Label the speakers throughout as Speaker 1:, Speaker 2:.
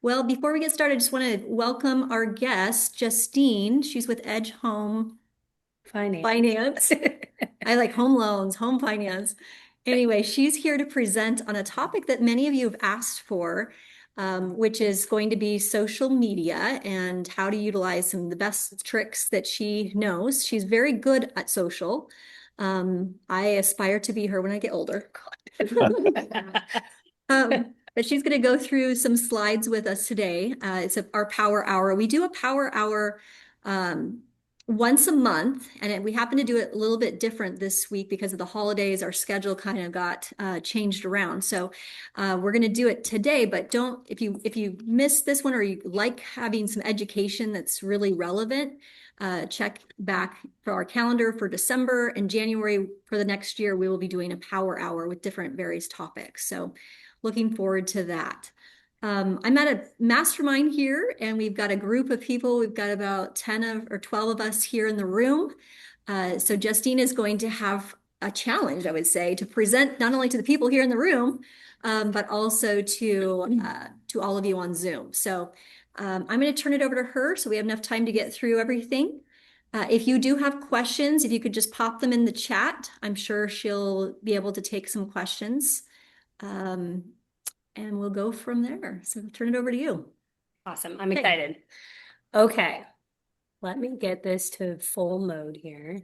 Speaker 1: Well, before we get started, I just want to welcome our guest, Justine. She's with Edge Home
Speaker 2: Finance.
Speaker 1: Finance. I like home loans, home finance. Anyway, she's here to present on a topic that many of you have asked for, which is going to be social media and how to utilize some of the best tricks that she knows. She's very good at social. I aspire to be her when I get older. But she's going to go through some slides with us today. Our power hour. We do a power hour um, once a month, and we happen to do it a little bit different this week because of the holidays. Our schedule kind of got changed around, so we're going to do it today. But don't if you miss this one or you like having some education that's really relevant. Check back for our calendar for December and January for the next year. We will be doing a power hour with different various topics. So looking forward to that. I'm at a mastermind here, and we've got a group of people. We've got about 12 of us here in the room. So Justine is going to have a challenge, I would say, to present not only to the people here in the room, but also to all of you on Zoom. So I'm going to turn it over to her so we have enough time to get through everything. If you do have questions, if you could just pop them in the chat, I'm sure she'll be able to take some questions. Um, and we'll go from there. So I'll turn it over to you.
Speaker 2: Awesome. I'm
Speaker 1: Okay.
Speaker 2: excited. Okay. Let me get this to full mode here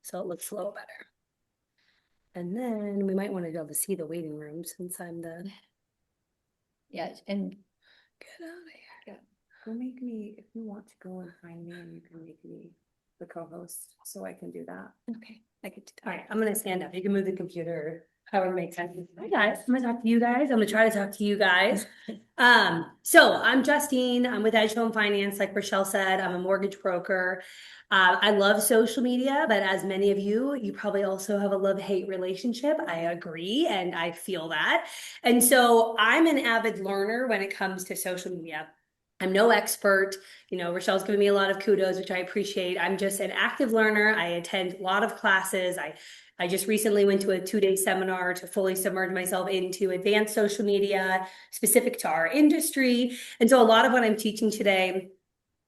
Speaker 2: so it looks a little better. And then we might want to be able to see the waiting room since I'm the
Speaker 1: Yeah, and
Speaker 2: get out of here. Yeah. Go make me, if you want to go and find me, and you can make me the co-host so I can do that.
Speaker 1: okay, I could do
Speaker 2: All right, I'm gonna stand up. You can move the computer, however makes sense. Hi guys, I'm gonna talk to you guys. I'm gonna try to talk to you guys. So I'm Justine. I'm with Edge Home Finance, like Rochelle said. I'm a mortgage broker. I love social media, but as many of you, you probably also have a love-hate relationship. I agree, and I feel that. And so I'm an avid learner when it comes to social media. I'm no expert. You know, Rochelle's giving me a lot of kudos, which I appreciate. I'm just an active learner. I attend a lot of classes. I just recently went to a 2-day seminar to fully submerge myself into advanced social media specific to our industry. And so a lot of what I'm teaching today,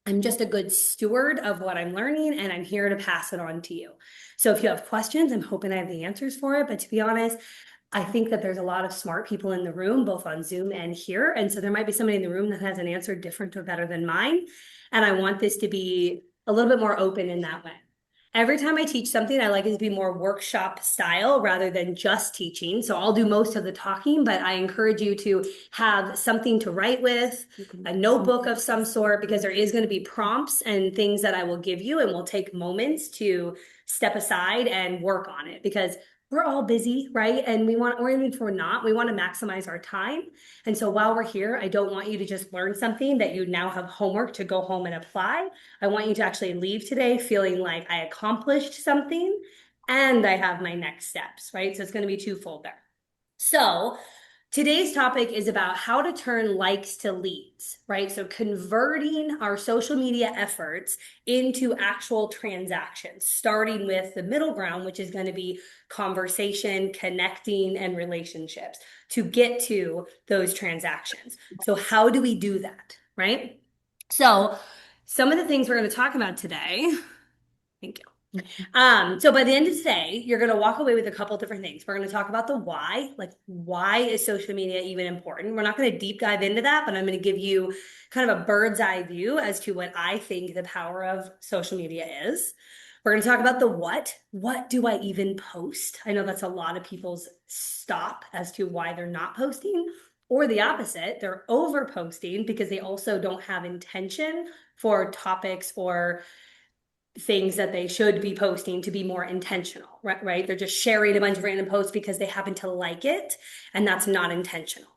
Speaker 2: I'm just a good steward of what I'm learning, and I'm here to pass it on to you. So if you have questions, I'm hoping I have the answers for it. But to be honest, I think that there's a lot of smart people in the room, both on Zoom and here. And so there might be somebody in the room that has an answer different or better than mine. And I want this to be a little bit more open in that way. Every time I teach something, I like it to be more workshop style rather than just teaching. So I'll do most of the talking, but I encourage you to have something to write with, a notebook of some sort, because there is going to be prompts and things that I will give you, and we'll take moments to step aside and work on it because we're all busy, right? And or even if we're not, we want to maximize our time. And so while we're here, I don't want you to just learn something that you now have homework to go home and apply. I want you to actually leave today feeling like I accomplished something and I have my next steps, right? So it's going to be twofold there. So today's topic is about how to turn likes to leads, right? So converting our social media efforts into actual transactions, starting with the middle ground, which is going to be conversation, connecting, and relationships to get to those transactions. So how do we do that, right? So some of the things we're going to talk about today, thank you. So by the end of today, you're going to walk away with a couple different things. We're going to talk about the why, like why is social media even important? We're not going to deep dive into that, but I'm going to give you kind of a bird's eye view as to what I think the power of social media is. We're going to talk about the what. What do I even post? I know that's a lot of people's stop as to why they're not posting, or the opposite, they're over posting because they also don't have intention for topics or things that they should be posting to be more intentional, right? They're just sharing a bunch of random posts because they happen to like it, and that's not intentional.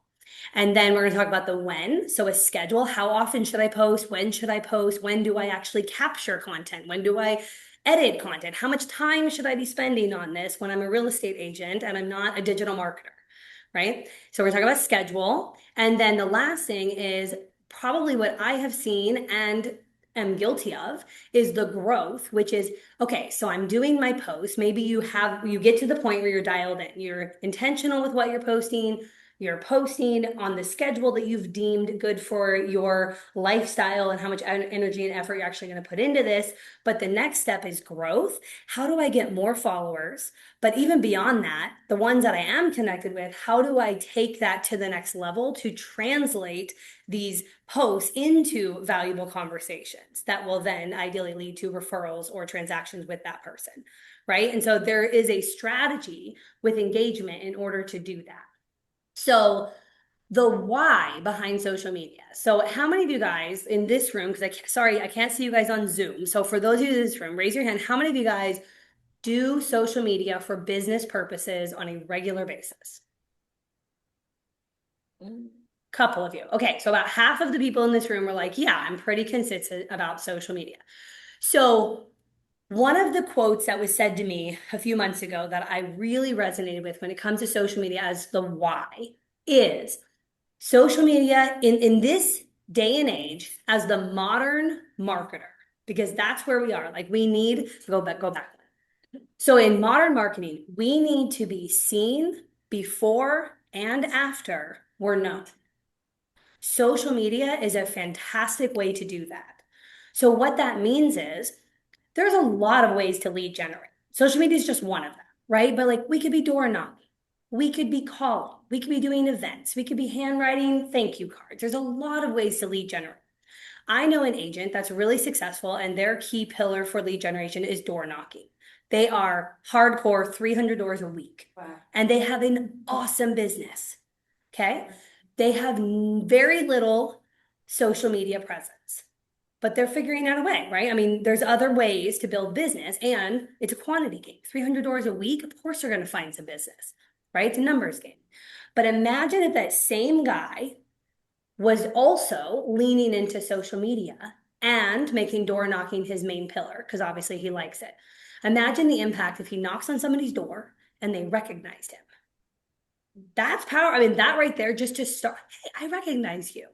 Speaker 2: And then we're going to talk about the when. So a schedule. How often should I post? When should I post? When do I actually capture content? When do I edit content? How much time should I be spending on this when I'm a real estate agent and I'm not a digital marketer, right? So we're talking about schedule. And then the last thing is probably what I have seen and am guilty of is the growth, which is, okay, so I'm doing my post. Maybe you get to the point where you're dialed in. You're intentional with what you're posting. You're posting on the schedule that you've deemed good for your lifestyle and how much energy and effort you're actually going to put into this. But the next step is growth. How do I get more followers? But even beyond that, the ones that I am connected with, how do I take that to the next level to translate these posts into valuable conversations that will then ideally lead to referrals or transactions with that person, right? And so there is a strategy with engagement in order to do that. So the why behind social media. So how many of you guys in this room, because I can't see you guys on Zoom. So for those of you in this room, raise your hand. How many of you guys do social media for business purposes on a regular basis? Couple of you. Okay, so about half of the people in this room are like, yeah, I'm pretty consistent about social media. So one of the quotes that was said to me a few months ago that I really resonated with when it comes to social media as the why is social media in this day and age as the modern marketer, because that's where we are. Like we need to go back. So in modern marketing, we need to be seen before and after we're known. Social media is a fantastic way to do that. So what that means is there's a lot of ways to lead generate. Social media is just one of them, right? But like we could be door knocking, we could be calling, we could be doing events, we could be handwriting thank you cards. There's a lot of ways to lead generate. I know an agent that's really successful, and their key pillar for lead generation is door knocking. They are hardcore 300 doors a week. Wow. And they have an awesome business. Okay. They have very little social media presence, but they're figuring out a way, right? I mean, there's other ways to build business, and it's a quantity game. 300 doors a week, of course, you're going to find some business, right? It's a numbers game. But imagine if that same guy was also leaning into social media and making door knocking his main pillar, because obviously he likes it. Imagine the impact if he knocks on somebody's door and they recognized him. That's power. I mean, that right there, just to start, hey, I recognize you.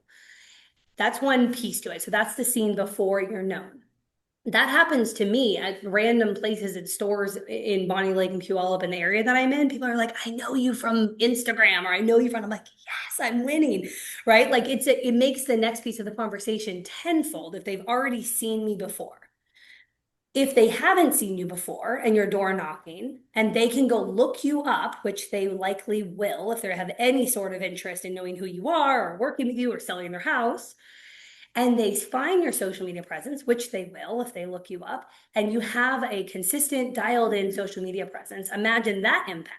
Speaker 2: That's one piece to it. So that's the scene before you're known. That happens to me at random places at stores in Bonnie Lake and Puyallup in the area that I'm in. People are like, I know you from Instagram, or I know you from, I'm like, yes, I'm winning, right? Like it makes the next piece of the conversation tenfold if they've already seen me before. If they haven't seen you before and you're door knocking, and they can go look you up, which they likely will if they have any sort of interest in knowing who you are or working with you or selling their house, and they find your social media presence, which they will if they look you up, and you have a consistent dialed in social media presence, imagine that impact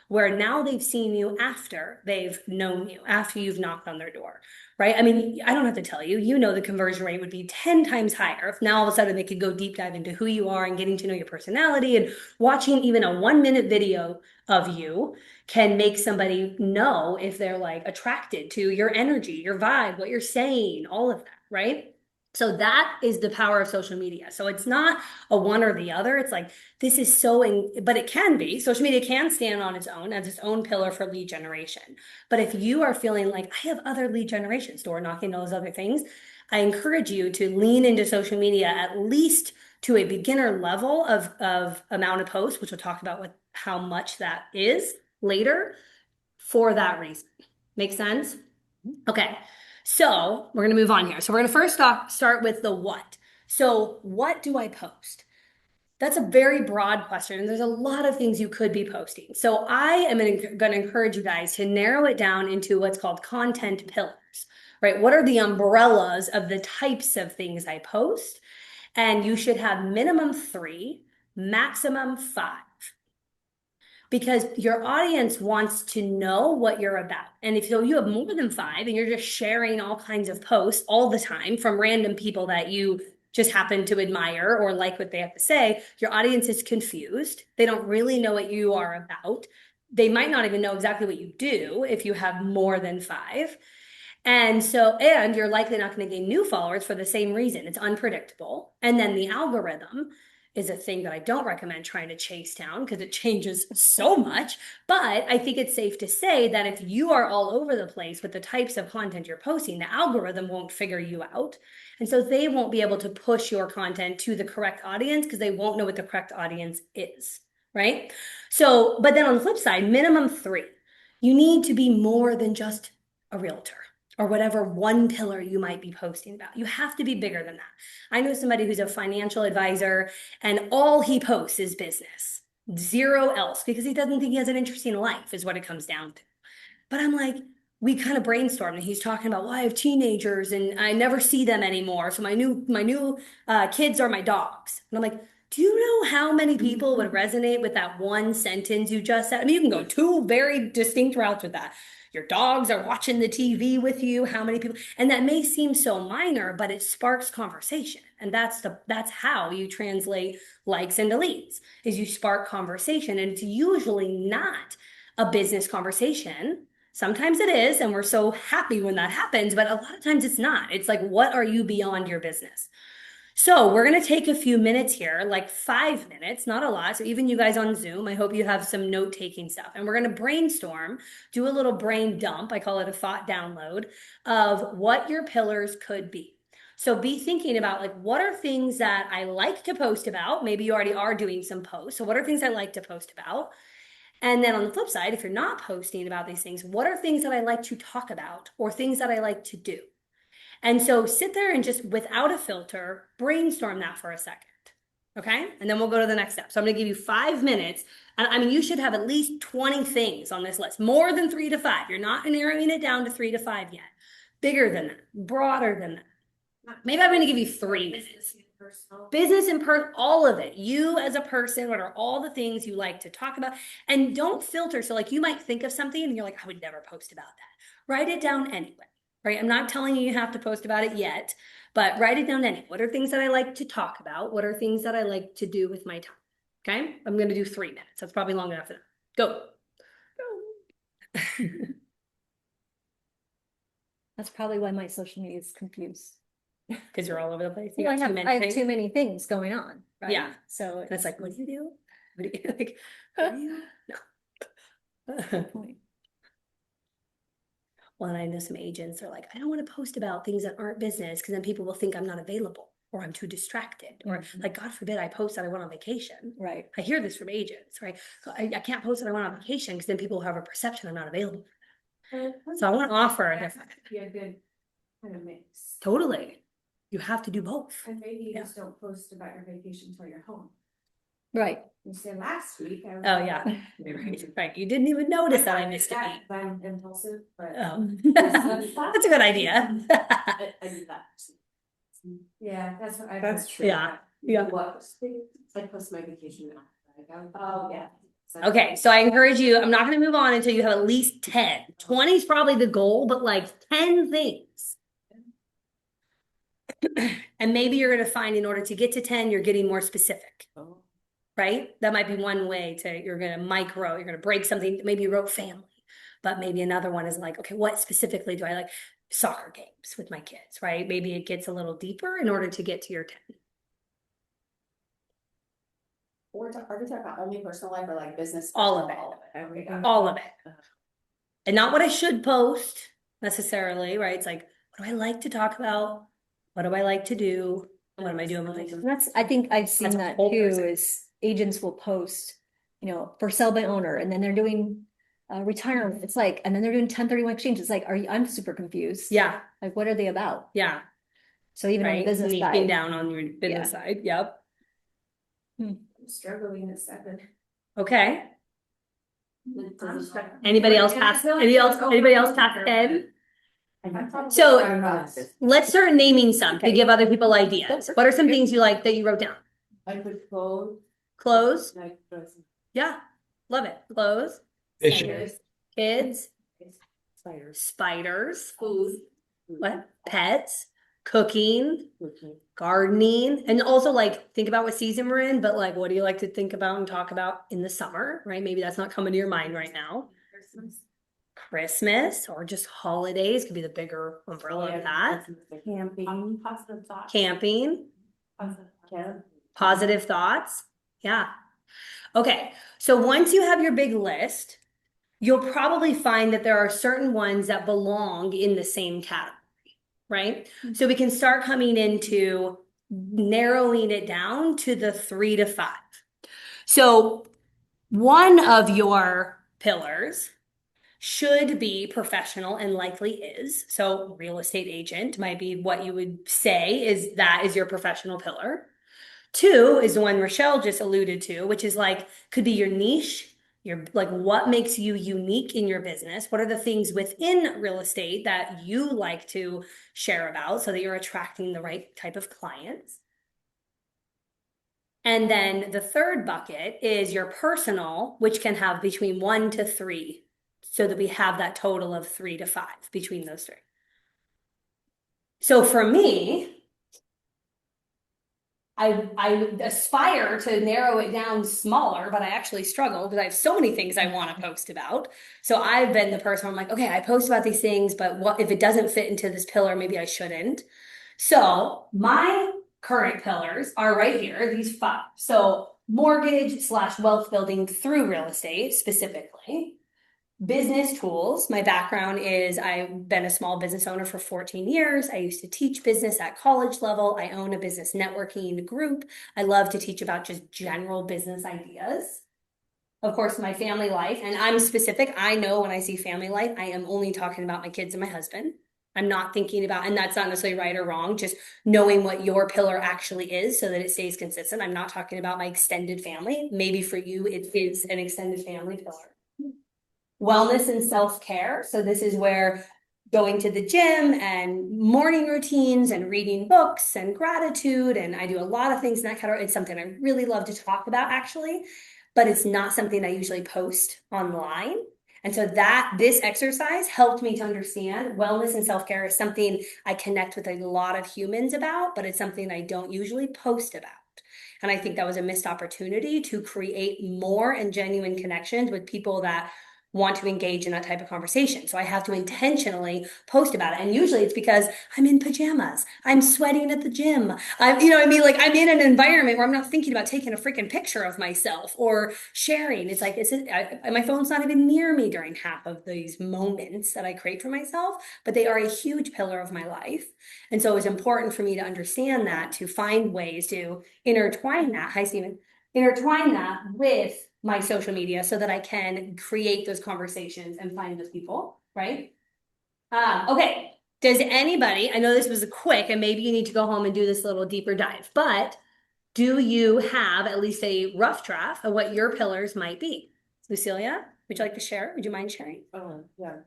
Speaker 2: where now they've seen you after they've known you, after you've knocked on their door, right? I mean, I don't have to tell you, you know, the conversion rate would be 10 times higher if now all of a sudden they could go deep dive into who you are and getting to know your personality, and watching even a 1 minute video of you can make somebody know if they're like attracted to your energy, your vibe, what you're saying, all of that, right? So that is the power of social media. So it's not a one or the other. It's like, this is but it can be. Social media can stand on its own as its own pillar for lead generation. But if you are feeling like I have other lead generations, door knocking, those other things, I encourage you to lean into social media at least to a beginner level of amount of posts, which we'll talk about with how much that is later for that reason. Make sense? Okay. So we're going to move on here. So we're going to first start with the what. So what do I post? That's a very broad question, and there's a lot of things you could be posting. So I am going to encourage you guys to narrow it down into what's called content pillars, right? What are the umbrellas of the types of things I post? And you should have minimum 3, maximum 5, because your audience wants to know what you're about. And if so, you have more than 5 and you're just sharing all kinds of posts all the time from random people that you just happen to admire or like what they have to say, your audience is confused. They don't really know what you are about. They might not even know exactly what you do if you have more than 5. And you're likely not going to gain new followers for the same reason. It's unpredictable. And then the algorithm is a thing that I don't recommend trying to chase down because it changes so much. But I think it's safe to say that if you are all over the place with the types of content you're posting, the algorithm won't figure you out. And so they won't be able to push your content to the correct audience because they won't know what the correct audience is, right? So, but then on the flip side, minimum 3. You need to be more than just a realtor or whatever one pillar you might be posting about. You have to be bigger than that. I know somebody who's a financial advisor and all he posts is business, zero else, because he doesn't think he has an interesting life, is what it comes down to. But I'm like, we kind of brainstormed and he's talking about, well, I have teenagers and I never see them anymore. So my new kids are my dogs. And I'm like, do you know how many people would resonate with that one sentence you just said? I mean, you can go two very distinct routes with that. Your dogs are watching the TV with you. How many people? And that may seem so minor, but it sparks conversation. And that's how you translate likes into leads, is you spark conversation. And it's usually not a business conversation. Sometimes it is, and we're so happy when that happens, but a lot of times it's not. It's like, what are you beyond your business? So we're going to take a few minutes here, like 5 minutes, not a lot. So even you guys on Zoom, I hope you have some note-taking stuff. And we're going to brainstorm, do a little brain dump. I call it a thought download of what your pillars could be. So be thinking about, like, what are things that I like to post about? Maybe you already are doing some posts. So what are things I like to post about? And then on the flip side, if you're not posting about these things, what are things that I like to talk about or things that I like to do? And so sit there and just without a filter, brainstorm that for a second. Okay. And then we'll go to the next step. So I'm going to give you 5 minutes. And I mean, you should have at least 20 things on this list, more than 3 to 5. You're not narrowing it down to 3 to 5 yet. Bigger than that, broader than that. Maybe I'm going to give you 3 minutes. Business and all of it. You as a person, what are all the things you like to talk about? And don't filter. So, like, you might think of something and you're like, I would never post about that. Write it down anyway, right? I'm not telling you you have to post about it yet, but write it down anyway. What are things that I like to talk about? What are things that I like to do with my time? Okay. I'm going to do 3 minutes. That's probably long enough for them. Go.
Speaker 1: That's probably why my social media is confused.
Speaker 2: Because you're all over the place. You
Speaker 1: Well,
Speaker 2: got too many
Speaker 1: I have
Speaker 2: things.
Speaker 1: too many things going on, right?
Speaker 2: Yeah.
Speaker 1: So
Speaker 2: And it's like, what do you do? What do you like? What do you? No.
Speaker 1: point.
Speaker 2: Well, and I know some agents are like, I don't want to post about things that aren't business because then people will think I'm not available or I'm too distracted. Or like, God forbid I post that I went on vacation.
Speaker 1: Right.
Speaker 2: I hear this from agents, right? So I can't post that I went on vacation because then people will have a perception I'm not available. So I want to offer a different.
Speaker 3: Be a good kind of mix.
Speaker 2: Totally. You have to do both.
Speaker 3: And maybe you
Speaker 2: Yeah.
Speaker 3: just don't post about your vacation till you're home.
Speaker 1: Right.
Speaker 3: You said last week. I was
Speaker 2: Oh, yeah. Right. You didn't even notice that I missed a
Speaker 3: Yeah,
Speaker 2: beat.
Speaker 3: I'm impulsive, but.
Speaker 2: Oh. That's a good idea.
Speaker 3: I do that. Yeah, that's what I.
Speaker 4: That's true.
Speaker 2: Yeah. Yeah.
Speaker 4: What? I post my vacation now.
Speaker 3: Oh, yeah.
Speaker 2: Okay, so I encourage you, I'm not going to move on until you have at least 10. 20 is probably the goal, but like 10 things. And maybe you're going to find in order to get to 10, you're getting more specific,
Speaker 4: Oh.
Speaker 2: right? That might be one way you're going to you're going to break something. Maybe you wrote family, but maybe another one is like, okay, what specifically do I like? Soccer games with my kids, right? Maybe it gets a little deeper in order to get to your 10.
Speaker 4: Are we talking about only personal life or like business?
Speaker 2: All of it.
Speaker 4: Okay.
Speaker 2: All of it. And not what I should post necessarily, right? It's like, what do I like to talk about? What do I like to do? What am I doing with my
Speaker 1: I think I've seen
Speaker 2: That's a
Speaker 1: that
Speaker 2: whole
Speaker 1: too,
Speaker 2: person.
Speaker 1: is agents will post, for sale by owner, and then they're doing retirement. It's like, and then they're doing 1031 exchange. It's like, I'm super confused.
Speaker 2: Yeah,
Speaker 1: Like, what are they about?
Speaker 2: yeah.
Speaker 1: So even on the
Speaker 2: Right.
Speaker 1: business
Speaker 2: Sneaking
Speaker 1: side.
Speaker 2: down on your business side. Yep.
Speaker 3: I'm struggling at 7.
Speaker 2: Okay.
Speaker 3: I'm stuck.
Speaker 2: Anybody else past? Anybody else past 10? So let's start naming some to
Speaker 1: Okay.
Speaker 2: give other people ideas. What are some things you like that you wrote down?
Speaker 4: I put clothes.
Speaker 2: Clothes.
Speaker 4: Like dressing.
Speaker 2: Yeah, love it. Clothes.
Speaker 5: Fishing.
Speaker 2: Kids.
Speaker 4: Spiders.
Speaker 2: Spiders.
Speaker 4: Food.
Speaker 2: What? Pets. Cooking.
Speaker 4: Cooking.
Speaker 2: Gardening. And also, like, think about what season we're in, but like, what do you like to think about and talk about in the summer, right? Maybe that's not coming to your mind right now. Christmas or just holidays could be the bigger umbrella of that.
Speaker 4: Camping. Positive thoughts.
Speaker 2: Camping.
Speaker 4: Positive.
Speaker 2: Positive thoughts. Yeah. Okay. So once you have your big list, you'll probably find that there are certain ones that belong in the same category, right? So we can start coming into narrowing it down to the 3 to 5. So one of your pillars should be professional and likely is. So real estate agent might be what you would say is that is your professional pillar. Two is the one Rochelle just alluded to, which is like could be your niche, your like what makes you unique in your business. What are the things within real estate that you like to share about so that you're attracting the right type of clients? And then the third bucket is your personal, which can have between 1 to 3, so that we have that total of 3 to 5 between those three. So for me, I aspire to narrow it down smaller, but I actually struggle because I have so many things I want to post about. So I've been the person where I'm like, okay, I post about these things, but what if it doesn't fit into this pillar? Maybe I shouldn't. So my current pillars are right here, these 5. So mortgage/wealth building through real estate specifically. Business tools. My background is I've been a small business owner for 14 years. I used to teach business at college level. I own a business networking group. I love to teach about just general business ideas. Of course, my family life, and I'm specific. I know when I see family life, I am only talking about my kids and my husband. I'm not thinking about, and that's not necessarily right or wrong, just knowing what your pillar actually is so that it stays consistent. I'm not talking about my extended family. Maybe for you, it is an extended family pillar. Wellness and self-care. So this is where going to the gym and morning routines and reading books and gratitude. And I do a lot of things in that category. It's something I really love to talk about actually, but it's not something I usually post online. And so that this exercise helped me to understand wellness and self-care is something I connect with a lot of humans about, but it's something I don't usually post about. And I think that was a missed opportunity to create more and genuine connections with people that want to engage in that type of conversation. So I have to intentionally post about it. And usually it's because I'm in pajamas. I'm sweating at the gym. You know what I mean? Like I'm in an environment where I'm not thinking about taking a freaking picture of myself or sharing. It's like, my phone's not even near me during half of these moments that I create for myself, but they are a huge pillar of my life. And so it's important for me to understand that, to find ways to intertwine that. Hi, Stephen. Intertwine that with my social media so that I can create those conversations and find those people, right? Okay. Does anybody, I know this was a quick and maybe you need to go home and do this little deeper dive, but do you have at least a rough draft of what your pillars might be? Lucilia, would you like to share? Would you mind sharing?
Speaker 5: Yeah,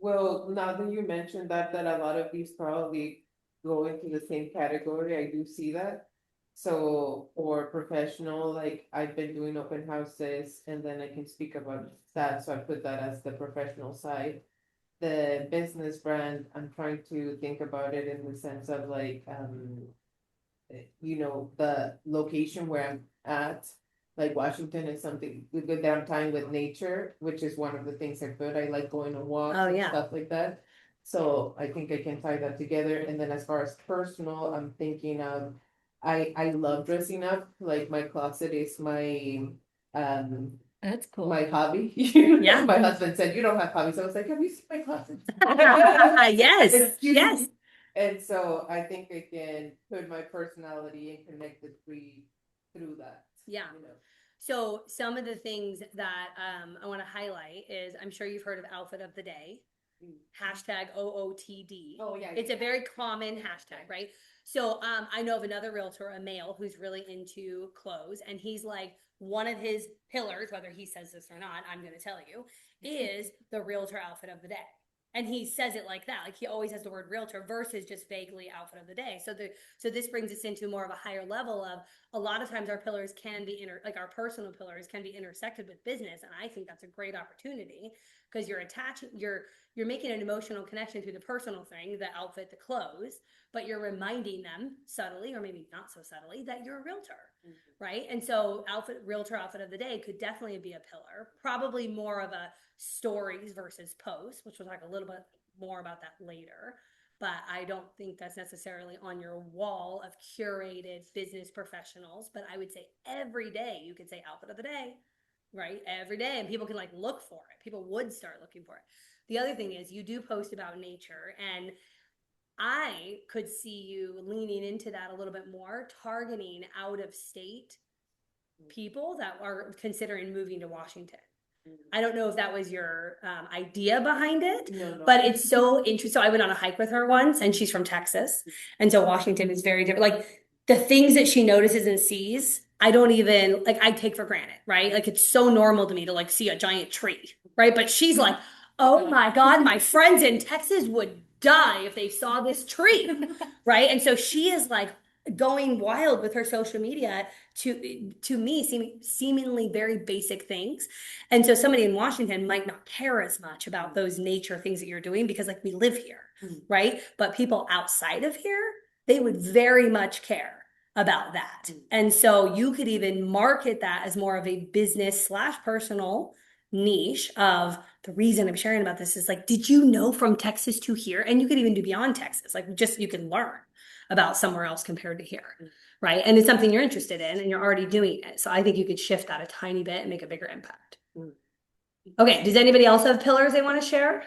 Speaker 5: well, now that you mentioned that a lot of these probably go into the same category, I do see that. So for professional, like I've been doing open houses and then I can speak about that, so I put that as the professional side. The business brand, I'm trying to think about it in the sense of like, the location where I'm at, like Washington is something good that I'm tying with nature, which is one of the things I put. I like going on walks
Speaker 2: Oh,
Speaker 5: and
Speaker 2: yeah.
Speaker 5: stuff like that. So I think I can tie that together. And then as far as personal, I'm thinking of, I love dressing up. Like my closet is
Speaker 1: That's cool.
Speaker 5: my hobby.
Speaker 2: Yeah.
Speaker 5: My husband said, you don't have hobbies. I was like, have you seen my closet?
Speaker 2: Yes,
Speaker 5: Excuse
Speaker 2: yes.
Speaker 5: me. And so I think I can put my personality and connect the three through that.
Speaker 2: Yeah.
Speaker 5: You know?
Speaker 2: So some of the things that I want to highlight is I'm sure you've heard of outfit of the day, hashtag OOTD.
Speaker 5: Oh, yeah.
Speaker 2: It's a very common hashtag, right? So I know of another realtor, a male, who's really into clothes, and he's like one of his pillars, whether he says this or not, I'm going to tell you, is the realtor outfit of the day. And he says it like that, like he always has the word realtor versus just vaguely outfit of the day. So this brings us into more of a higher level of a lot of times our pillars can be like our personal pillars can be intersected with business, and I think that's a great opportunity because you're making an emotional connection through the personal thing, the outfit, the clothes, but you're reminding them subtly or maybe not so subtly that you're a realtor. Right. And so realtor outfit of the day could definitely be a pillar, probably more of a stories versus posts, which we'll talk a little bit more about that later. But I don't think that's necessarily on your wall of curated business professionals. But I would say every day you could say outfit of the day, right? Every day. And people can like look for it. People would start looking for it. The other thing is you do post about nature, and I could see you leaning into that a little bit more, targeting out of state people that are considering moving to Washington. I don't know if that was your idea behind it,
Speaker 5: No, no.
Speaker 2: but it's so interesting. So I went on a hike with her once, and she's from Texas. And so Washington is very different. Like the things that she notices and sees, I don't even like I take for granted, right? Like it's so normal to me to like see a giant tree, right? But she's like, oh my God, my friends in Texas would die if they saw this tree, right? And so she is like going wild with her social media to me seemingly very basic things. And so somebody in Washington might not care as much about those nature things that you're doing because like we live here, right? But people outside of here, they would very much care about that. And so you could even market that as more of a business slash personal niche of the reason I'm sharing about this is like, did you know from Texas to here? And you could even do beyond Texas, like just you can learn about somewhere else compared to here, right? And it's something you're interested in and you're already doing it. So I think you could shift that a tiny bit and make a bigger impact. Okay, does anybody else have pillars they want to share?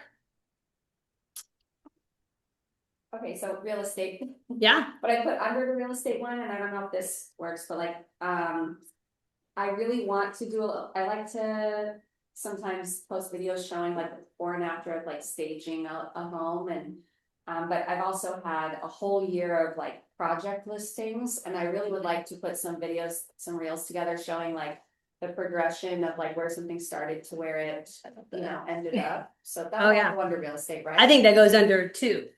Speaker 4: Okay, so real estate.
Speaker 2: Yeah.
Speaker 4: But I put under the real estate one, and I don't know if this works, but like, I really want to do, I like to sometimes post videos showing like the before and after of like staging a home and, but I've also had a whole year of like project listings, and I really would like to put some videos, some reels together showing like the progression of like where something started to where it, ended up. So that
Speaker 2: Oh,
Speaker 4: would
Speaker 2: yeah.
Speaker 4: go under real estate, right?
Speaker 2: I think that goes under two.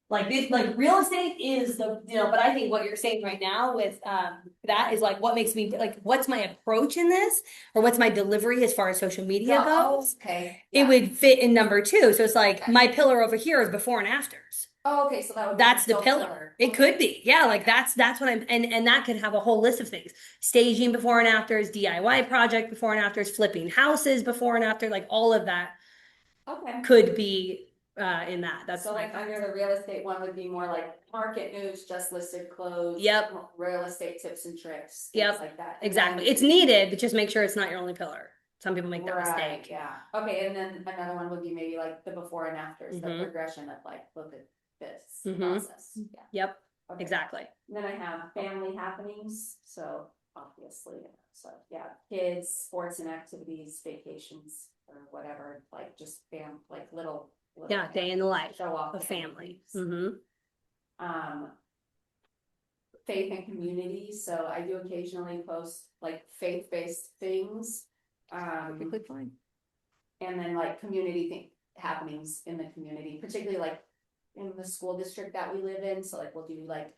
Speaker 2: Like this, like real estate is the, but I think what you're saying right now with that is like what makes me like what's my approach in this or what's my delivery as far as social media goes.
Speaker 4: Okay.
Speaker 2: It
Speaker 4: Yeah.
Speaker 2: would fit in number two. So it's like my pillar over here is before and afters.
Speaker 4: Oh, okay, so that would be
Speaker 2: That's the
Speaker 4: still
Speaker 2: pillar. It could be. Yeah, like that's what I'm and that could have a whole list of things. Staging before and afters, DIY project before and afters, flipping houses before and after, like all of that
Speaker 4: Okay.
Speaker 2: could be in that. That's
Speaker 4: So like under the real estate one would be more like market news, just listed, closed.
Speaker 2: Yep.
Speaker 4: Real estate tips and tricks.
Speaker 2: Yep.
Speaker 4: Things like that.
Speaker 2: Exactly. It's needed, but just make sure it's not your only pillar. Some people make that
Speaker 4: Right,
Speaker 2: mistake.
Speaker 4: yeah. Okay, and then another one would be maybe like the before and afters, the
Speaker 2: Mhm.
Speaker 4: progression of like, look at this
Speaker 2: Mhm.
Speaker 4: process. Yeah.
Speaker 2: Yep.
Speaker 4: Okay.
Speaker 2: Exactly.
Speaker 4: And then I have family happenings, so obviously, so yeah, kids, sports and activities, vacations, or whatever, like just like little.
Speaker 2: Yeah. Day in the life
Speaker 4: Show off
Speaker 2: of
Speaker 4: the
Speaker 2: family.
Speaker 4: families. Faith and community, so I do occasionally post like faith-based things.
Speaker 1: Perfectly fine.
Speaker 4: And then like community happenings in the community, particularly like in the school district that we live in, so like we'll do like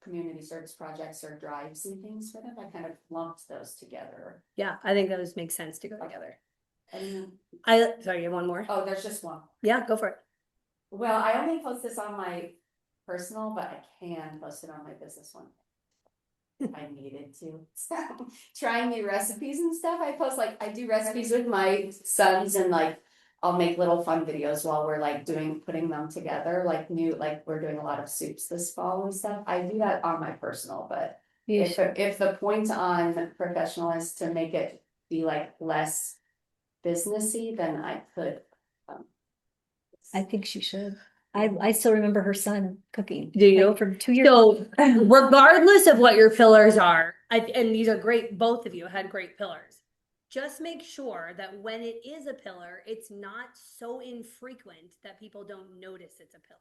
Speaker 4: community service projects or drives and things for them. I kind of lumped those together.
Speaker 2: Yeah. I think those make sense to go together.
Speaker 4: And
Speaker 2: Sorry, you have one more?
Speaker 4: oh, there's just one.
Speaker 2: Yeah, go for it.
Speaker 4: Well, I only post this on my personal, but I can post it on my business one. I needed to. So trying new recipes and stuff. I post like I do recipes with my sons, and like I'll make little fun videos while we're like putting them together. Like we're doing a lot of soups this fall and stuff. I do that on my personal, but if the point on professional is to make it be like less businessy, then I could.
Speaker 1: I think she should. I still remember her son cooking.
Speaker 2: Do you?
Speaker 1: Like, from 2 years.
Speaker 2: So regardless of what your pillars are, and these are great, both of you had great pillars. Just make sure that when it is a pillar, it's not so infrequent that people don't notice it's a pillar.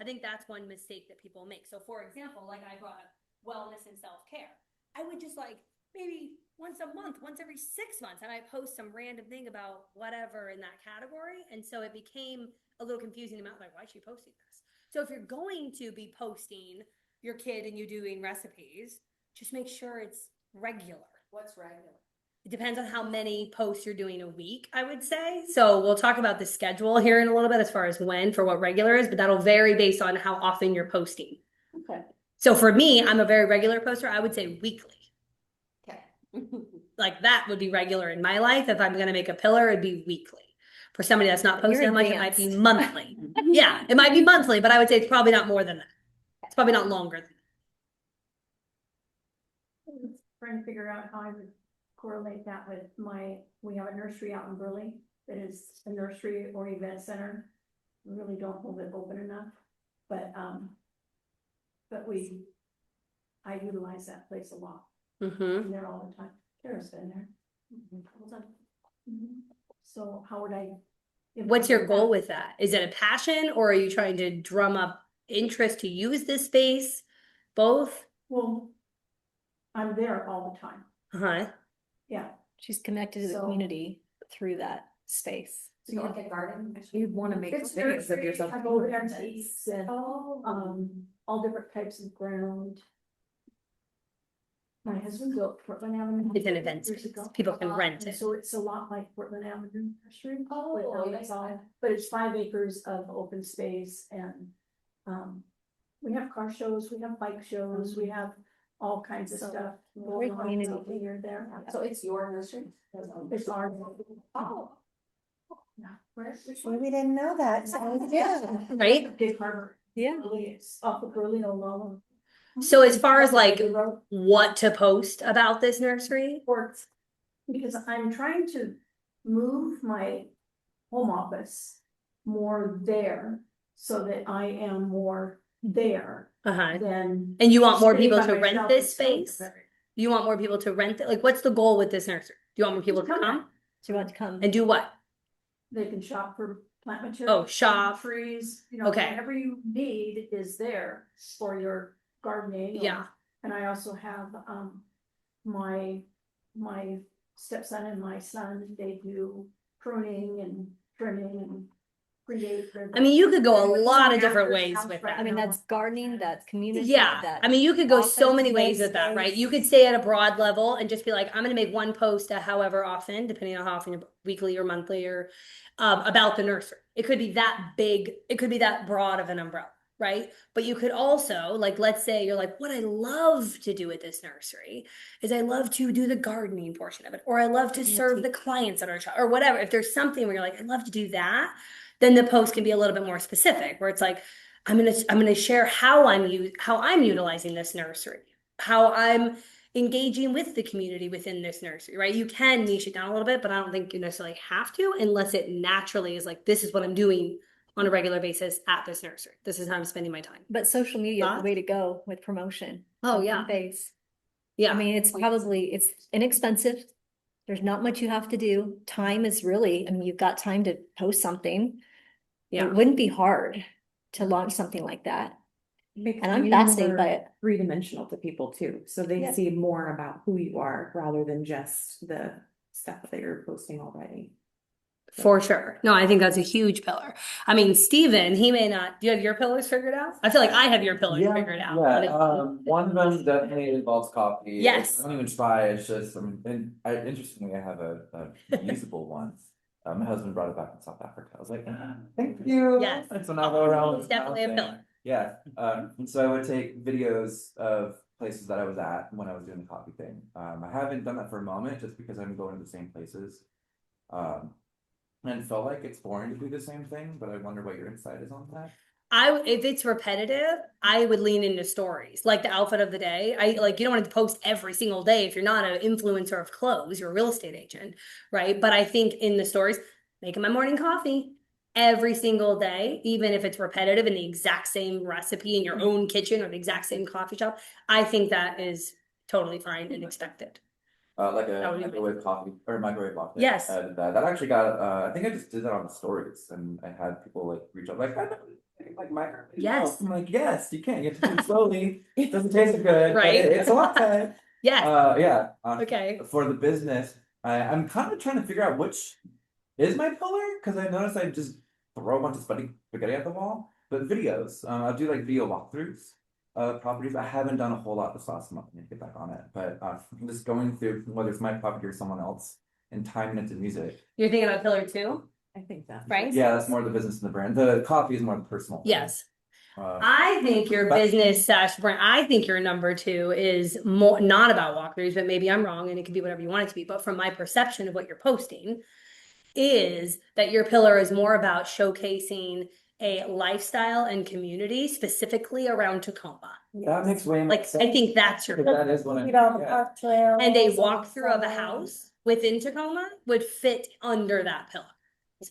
Speaker 2: I think that's one mistake that people make. So for example, like I brought up wellness and self-care. I would just like maybe once a month, once every 6 months, and I post some random thing about whatever in that category. And so it became a little confusing about like, why is she posting this? So if you're going to be posting your kid and you doing recipes, just make sure it's regular.
Speaker 4: What's regular?
Speaker 2: It depends on how many posts you're doing a week, I would say. So we'll talk about the schedule here in a little bit as far as when for what regular is, but that'll vary based on how often you're posting.
Speaker 4: Okay.
Speaker 2: So for me, I'm a very regular poster. I would say weekly.
Speaker 4: Okay.
Speaker 2: Like that would be regular in my life. If I'm going to make a pillar, it'd be weekly. For somebody that's not posting that much, it might be monthly. Yeah, it might be monthly, but I would say it's probably not more than that. It's probably not longer than that.
Speaker 3: Trying to figure out how I would correlate that with we have a nursery out in Burley that is a nursery or event center. We really don't hold it open enough, but I utilize that place a lot.
Speaker 2: Mm-hmm.
Speaker 3: I'm there all the time. Kara's been there. Hold on. So how would I?
Speaker 2: What's your
Speaker 3: implement
Speaker 2: goal
Speaker 3: that?
Speaker 2: with that? Is it a passion or are you trying to drum up interest to use this space? Both?
Speaker 3: Well, I'm there all the time,
Speaker 2: Uh-huh.
Speaker 3: yeah.
Speaker 1: She's connected to the
Speaker 3: So-
Speaker 1: community through that space.
Speaker 4: So you like a garden?
Speaker 6: You'd want to make
Speaker 3: It's
Speaker 6: videos of
Speaker 3: nursery,
Speaker 6: yourself.
Speaker 3: I go there to eat and,
Speaker 4: Oh.
Speaker 3: all different types of ground. My husband built Portland Avenue.
Speaker 2: It's an event
Speaker 3: years
Speaker 2: space.
Speaker 3: ago.
Speaker 2: People can rent
Speaker 3: And
Speaker 2: it.
Speaker 3: so it's a lot like Portland Avenue Nursery.
Speaker 4: Oh,
Speaker 3: with,
Speaker 4: that's fun.
Speaker 3: But it's 5 acres of open space and, we have car shows, we have bike shows, we have all kinds of
Speaker 1: So,
Speaker 3: stuff.
Speaker 1: great
Speaker 3: going on
Speaker 1: community.
Speaker 3: over here there.
Speaker 4: So it's your nursery?
Speaker 3: It's our.
Speaker 4: Oh.
Speaker 3: Yeah, where? Which
Speaker 6: Well,
Speaker 3: one?
Speaker 6: we didn't know that. So yeah.
Speaker 2: Right?
Speaker 3: Gig Harbor.
Speaker 1: Yeah.
Speaker 3: Really, it's off of Berlin, Oklahoma.
Speaker 2: So as far as like
Speaker 3: The road
Speaker 2: what to post about this nursery?
Speaker 3: ports, because I'm trying to move my home office more there so that I am more there
Speaker 2: Uh-huh.
Speaker 3: than.
Speaker 2: And you want more
Speaker 3: sitting
Speaker 2: people
Speaker 3: by
Speaker 2: to rent
Speaker 3: myself
Speaker 2: this
Speaker 3: and
Speaker 2: space?
Speaker 3: stuff.
Speaker 2: You want more people to rent it? Like, what's the goal with this nursery? Do you want more people to
Speaker 3: Come
Speaker 2: come
Speaker 1: She wants to come.
Speaker 2: and do what?
Speaker 3: They can shop for plant material.
Speaker 2: Oh, shop.
Speaker 3: Trees,
Speaker 2: Okay.
Speaker 3: whatever you need is there for your gardening. or-
Speaker 2: Yeah.
Speaker 3: And I also have, my stepson and my son, they do pruning and trimming and create.
Speaker 2: I mean, you could go a lot of different ways with
Speaker 1: I
Speaker 2: that.
Speaker 1: mean, that's gardening, that's community.
Speaker 2: Yeah,
Speaker 1: that's
Speaker 2: I mean, you could go so
Speaker 1: office
Speaker 2: many ways with that, right?
Speaker 1: space.
Speaker 2: You could stay at a broad level and just be like, I'm gonna make one post at however often, depending on how often you're weekly or monthly or about the nursery. It could be that big, it could be that broad of an umbrella, right? But you could also, like, let's say you're like, what I love to do at this nursery is I love to do the gardening portion of it, or I love to serve the clients at our shop, or whatever. If there's something where you're like, I love to do that, then the post can be a little bit more specific, where it's like, I'm gonna share how I'm utilizing this nursery, how I'm engaging with the community within this nursery, right? You can niche it down a little bit, but I don't think you necessarily have to unless it naturally is like, this is what I'm doing on a regular basis at this nursery. This is how I'm spending my time.
Speaker 1: But social media is
Speaker 2: Thoughts?
Speaker 1: the way to go with promotion.
Speaker 2: Oh,
Speaker 1: of the
Speaker 2: yeah.
Speaker 1: Face.
Speaker 2: Yeah.
Speaker 1: I mean, it's inexpensive. There's not much you have to do. Time is really, I mean, you've got time to post something.
Speaker 2: Yeah.
Speaker 1: It wouldn't be hard to launch something like that.
Speaker 6: Makes
Speaker 1: And I'm
Speaker 6: you
Speaker 1: fascinated
Speaker 6: more
Speaker 1: by it.
Speaker 6: three-dimensional to people too, so they
Speaker 1: Yeah.
Speaker 6: see more about who you are rather than just the stuff that you're posting already.
Speaker 2: For sure. No, I think that's a huge pillar. I mean, Steven, he may not, do you have your pillars figured out? I feel like I have your pillars figured out.
Speaker 7: One of them definitely involves coffee.
Speaker 2: Yes.
Speaker 7: I don't even try, it's just, interestingly, I have a usable one. My husband brought it back from South Africa, I was like, thank you.
Speaker 2: Yes.
Speaker 7: And so now I go around.
Speaker 2: It's definitely a pillar.
Speaker 7: Yeah, and so I would take videos of places that I was at when I was doing the coffee thing. I haven't done that for a moment, just because I'm going to the same places. And it felt like it's boring to do the same thing, but I wonder what your insight is on that.
Speaker 2: If it's repetitive, I would lean into stories, like the outfit of the day. You don't want to post every single day if you're not an influencer of clothes, you're a real estate agent, right? But I think in the stories, making my morning coffee every single day, even if it's repetitive and the exact same recipe in your own kitchen or the exact same coffee shop, I think that is totally fine and expected.
Speaker 7: Like
Speaker 2: That
Speaker 7: a
Speaker 2: would be
Speaker 7: microwave coffee or microwave latte.
Speaker 2: Yes.
Speaker 7: That actually got, I think I just did that on the stories and I had people like reach out like, I know, like microwave.
Speaker 2: Yes.
Speaker 7: I'm like, yes, you can, you have to do it slowly. It doesn't taste good, but
Speaker 2: Right.
Speaker 7: it's a latte.
Speaker 2: Yes.
Speaker 7: Yeah.
Speaker 2: Okay.
Speaker 7: For the business, I'm kind of trying to figure out which is my pillar, because I noticed I just throw a bunch of spaghetti at the wall. But videos, I'll do like video walkthroughs of properties. I haven't done a whole lot this last month. I need to get back on it. But I'm just going through whether it's my property or someone else and timing it to music.
Speaker 2: You're thinking about pillar 2,
Speaker 6: I think that.
Speaker 2: right?
Speaker 7: Yeah, that's more the business and the brand. The coffee is more the personal.
Speaker 2: Yes.
Speaker 7: Uh,
Speaker 2: I think your
Speaker 7: But-
Speaker 2: business / brand, I think your number 2 is more not about walkthroughs, but maybe I'm wrong and it could be whatever you want it to be. But from my perception of what you're posting, is that your pillar is more about showcasing a lifestyle and community specifically around Tacoma.
Speaker 7: that makes way more
Speaker 2: Like,
Speaker 7: sense.
Speaker 2: I think that's your
Speaker 7: Because
Speaker 2: pillar.
Speaker 7: that is what
Speaker 6: Eat all the
Speaker 7: yeah.
Speaker 6: park trails.
Speaker 2: And a
Speaker 6: all the
Speaker 2: walkthrough of a
Speaker 6: summer.
Speaker 2: house within Tacoma would fit under that pillar.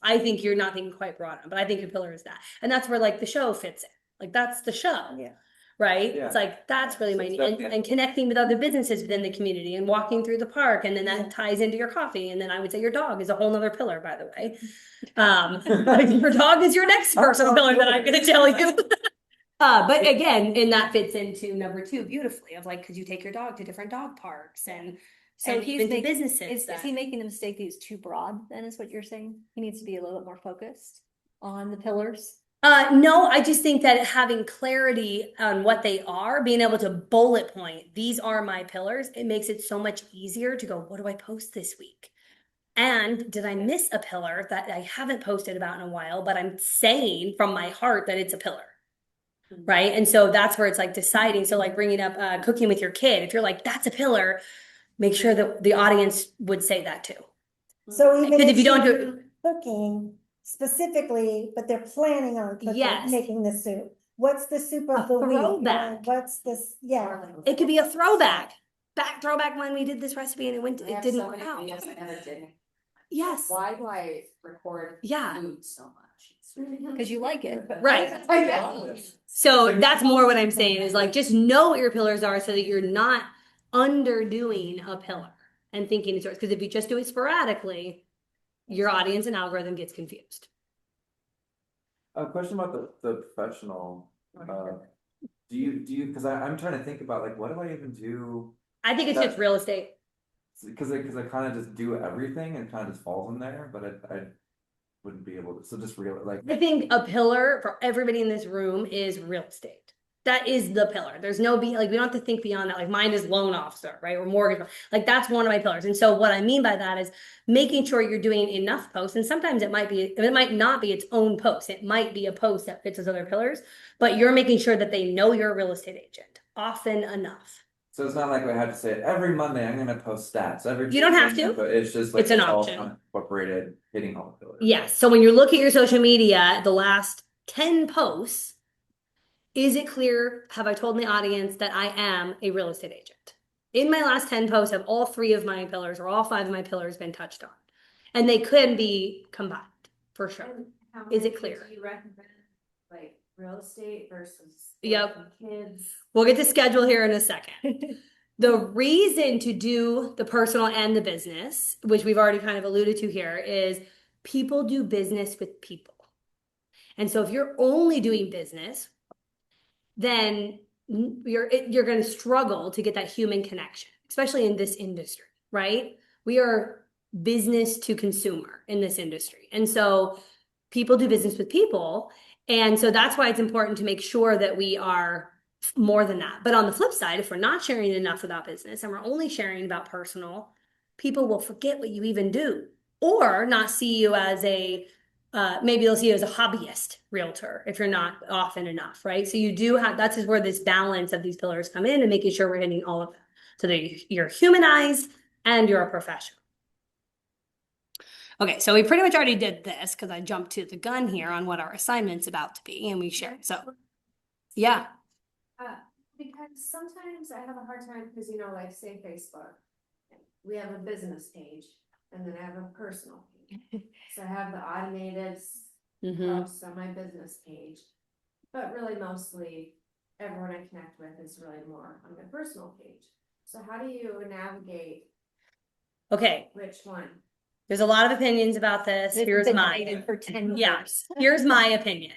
Speaker 2: I think you're not thinking quite broad, but I think your pillar is that. And that's where like the show fits in. Like that's the show.
Speaker 6: Yeah.
Speaker 2: right?
Speaker 7: Yeah.
Speaker 2: It's like, that's really my
Speaker 7: So
Speaker 2: need.
Speaker 7: it's
Speaker 2: And,
Speaker 7: definitely-
Speaker 2: and connecting with other businesses within the community and walking through the park. And then that ties into your coffee. And then I would say your dog is a whole nother pillar, by the way. Your dog is your next personal pillar that I'm gonna tell you. But again, and that fits into number 2 beautifully of like, could you take your dog to different dog parks and
Speaker 1: So
Speaker 2: and
Speaker 1: he's
Speaker 2: even to
Speaker 1: making,
Speaker 2: businesses
Speaker 1: is
Speaker 2: that-
Speaker 1: he making the mistake that he's too broad, then is what you're saying? He needs to be a little bit more focused on the pillars?
Speaker 2: No, I just think that having clarity on what they are, being able to bullet point, these are my pillars, it makes it so much easier to go, what do I post this week? And did I miss a pillar that I haven't posted about in a while, but I'm saying from my heart that it's a pillar? Right. And so that's where it's like deciding. So, like bringing up cooking with your kid, if you're like, that's a pillar, make sure that the audience would say that too.
Speaker 8: So even
Speaker 2: Because
Speaker 8: if
Speaker 2: if you don't do
Speaker 8: you're cooking specifically, but they're planning on cooking,
Speaker 2: Yes.
Speaker 8: making the soup. What's the soup
Speaker 2: A
Speaker 8: of the week?
Speaker 2: throwback.
Speaker 8: What's this, yeah.
Speaker 2: it could be a throwback. Throwback when we did this recipe and
Speaker 4: I
Speaker 2: it
Speaker 4: have
Speaker 2: didn't
Speaker 4: so
Speaker 2: work
Speaker 4: many
Speaker 2: out.
Speaker 4: videos I never did.
Speaker 2: Yes.
Speaker 4: Why do I record
Speaker 2: Yeah.
Speaker 4: food so much?
Speaker 1: Because you like it.
Speaker 2: Right.
Speaker 4: I know.
Speaker 2: So that's more what I'm saying is like just know what your pillars are so that you're not underdoing a pillar and thinking it's yours. Because if you just do it sporadically, your audience and algorithm gets confused.
Speaker 7: A question about the professional, do you, cause I'm trying to think about like, what do I even do?
Speaker 2: I think it's just real estate.
Speaker 7: Cause I kind of just do everything and kind of just falls in there, but I wouldn't be able to, so just real, like.
Speaker 2: I think a pillar for everybody in this room is real estate. That is the pillar. There's no like we don't have to think beyond that. Like mine is loan officer, right? Or mortgage. Like that's one of my pillars. And so what I mean by that is making sure you're doing enough posts. And sometimes it might not be its own post. It might be a post that fits those other pillars, but you're making sure that they know you're a real estate agent often enough.
Speaker 7: So it's not like I have to say it every Monday, I'm gonna post stats every.
Speaker 2: You don't have
Speaker 7: Tuesday,
Speaker 2: to.
Speaker 7: But it's just like.
Speaker 2: It's an
Speaker 7: all
Speaker 2: option.
Speaker 7: kind of Incorporated, hitting all the pillars.
Speaker 2: Yes. So when you look at your social media, the last 10 posts, is it clear? Have I told the audience that I am a real estate agent? In my last 10 posts, have all 3 of my pillars or all 5 of my pillars been touched on? And they could be combined for sure. Is it clear?
Speaker 4: Do you recommend like real estate versus?
Speaker 2: Yep.
Speaker 4: Kids.
Speaker 2: We'll get to schedule here in a second. The reason to do the personal and the business, which we've already kind of alluded to here, is people do business with people. And so if you're only doing business, then you're going to struggle to get that human connection, especially in this industry, right? We are business to consumer in this industry. And so people do business with people. And so that's why it's important to make sure that we are more than that. But on the flip side, if we're not sharing enough about business and we're only sharing about personal, people will forget what you even do or not see you as maybe they'll see you as a hobbyist realtor if you're not often enough, right? So you do have, that's where this balance of these pillars come in and making sure we're hitting all of them so that you're humanized and you're a professional. Okay, so we pretty much already did this because I jumped to the gun here on what our assignment's about to be and we shared. So, yeah.
Speaker 9: Because sometimes I have a hard time, because like say Facebook, we have a business page and then I have a personal page. So I have the automated posts on my business page, but really mostly everyone I connect with is really more on my personal page. So how do you navigate
Speaker 2: Okay,
Speaker 9: which one?
Speaker 2: there's a lot of opinions about this. Here's mine.
Speaker 1: Debated for 10
Speaker 2: Yeah,
Speaker 1: years.
Speaker 2: here's my opinion.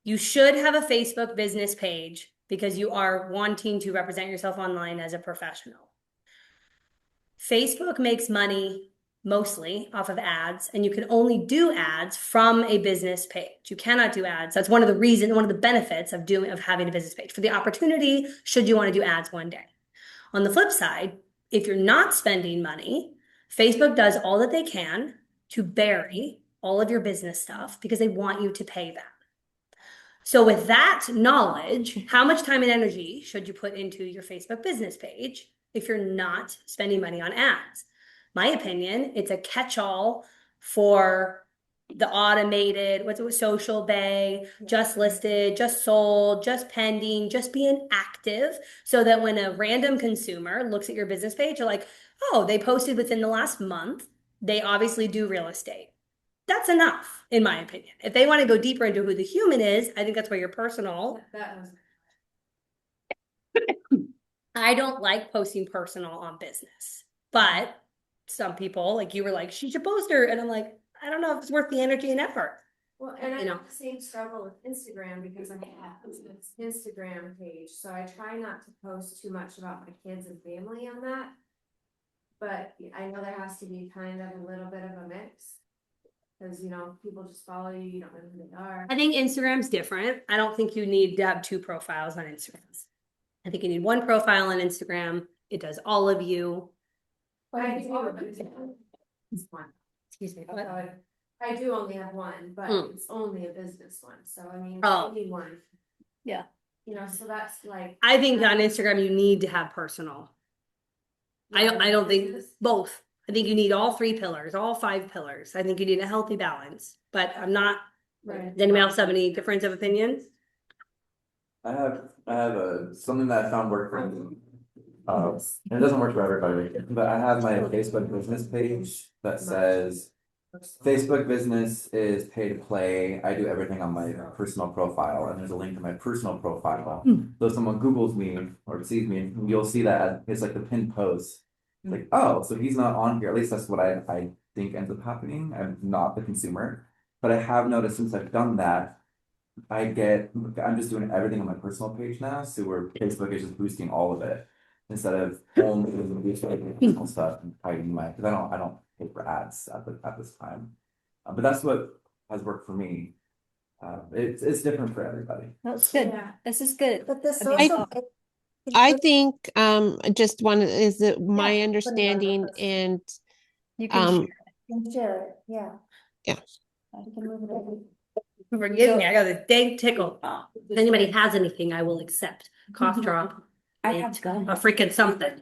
Speaker 2: You should have a Facebook business page because you are wanting to represent yourself online as a professional. Facebook makes money mostly off of ads, and you can only do ads from a business page. You cannot do ads. That's one of the benefits of having a business page for the opportunity should you want to do ads one day. On the flip side, if you're not spending money, Facebook does all that they can to bury all of your business stuff because they want you to pay them. So with that knowledge, how much time and energy should you put into your Facebook business page if you're not spending money on ads? My opinion, it's a catch-all for the automated, what's it with Social Bay, just listed, just sold, just pending, just being active so that when a random consumer looks at your business page, you're like, oh, they posted within the last month. They obviously do real estate. That's enough, in my opinion. If they want to go deeper into who the human is, I think that's where your personal.
Speaker 9: That was
Speaker 2: I don't like posting personal on business, but some people, like you were like, she should post her. And I'm like, I don't know if it's worth the energy and effort.
Speaker 9: Well, and I
Speaker 2: You know.
Speaker 9: have the same struggle with Instagram because I have this Instagram page, so I try not to post too much about my kids and family on that. But I know there has to be kind of a little bit of a mix. Cause you know, people just follow you, you don't know who they are.
Speaker 2: I think Instagram's different. I don't think you need to have 2 profiles on Instagram. I think you need 1 profile on Instagram. It does all of you.
Speaker 9: I do one.
Speaker 2: Excuse me. What?
Speaker 9: I do only have one, but it's only a business one, so I mean,
Speaker 2: Oh.
Speaker 9: I need one.
Speaker 2: Yeah.
Speaker 9: You know, so that's like.
Speaker 2: I think on Instagram you need to have personal. I don't think both. I think you need all 3 pillars, all 5 pillars. I think you need a healthy balance, but I'm not.
Speaker 9: Right.
Speaker 2: Does anybody else have any difference of opinions?
Speaker 7: I have something that I found work for me. And it doesn't work for everybody, but I have my Facebook business page that says Facebook business is pay to play. I do everything on my personal profile, and there's a link to my personal profile. So if someone Googles me or sees me, you'll see that it's like the pinned post. Like, oh, so he's not on here. At least that's what I think ends up happening. I'm not the consumer, but I have noticed since I've done that, I'm just doing everything on my personal page now. So where Facebook is just boosting all of it instead of only boosting personal stuff and hiding my, because I don't pay for ads at this time. But that's what has worked for me. It's different for everybody.
Speaker 1: That's good.
Speaker 9: Yeah.
Speaker 1: This is good.
Speaker 8: But the
Speaker 1: I mean,
Speaker 8: social.
Speaker 10: I think just one is that my
Speaker 8: Yeah, put it on the
Speaker 10: understanding
Speaker 8: first.
Speaker 10: and
Speaker 1: you can
Speaker 10: um
Speaker 1: share.
Speaker 8: You can share it, yeah.
Speaker 10: Yeah.
Speaker 8: You can move it over.
Speaker 2: Forgive me, I got a dang tickle. If anybody has anything, I will accept. Cough drop.
Speaker 6: I have to go.
Speaker 2: A freaking something.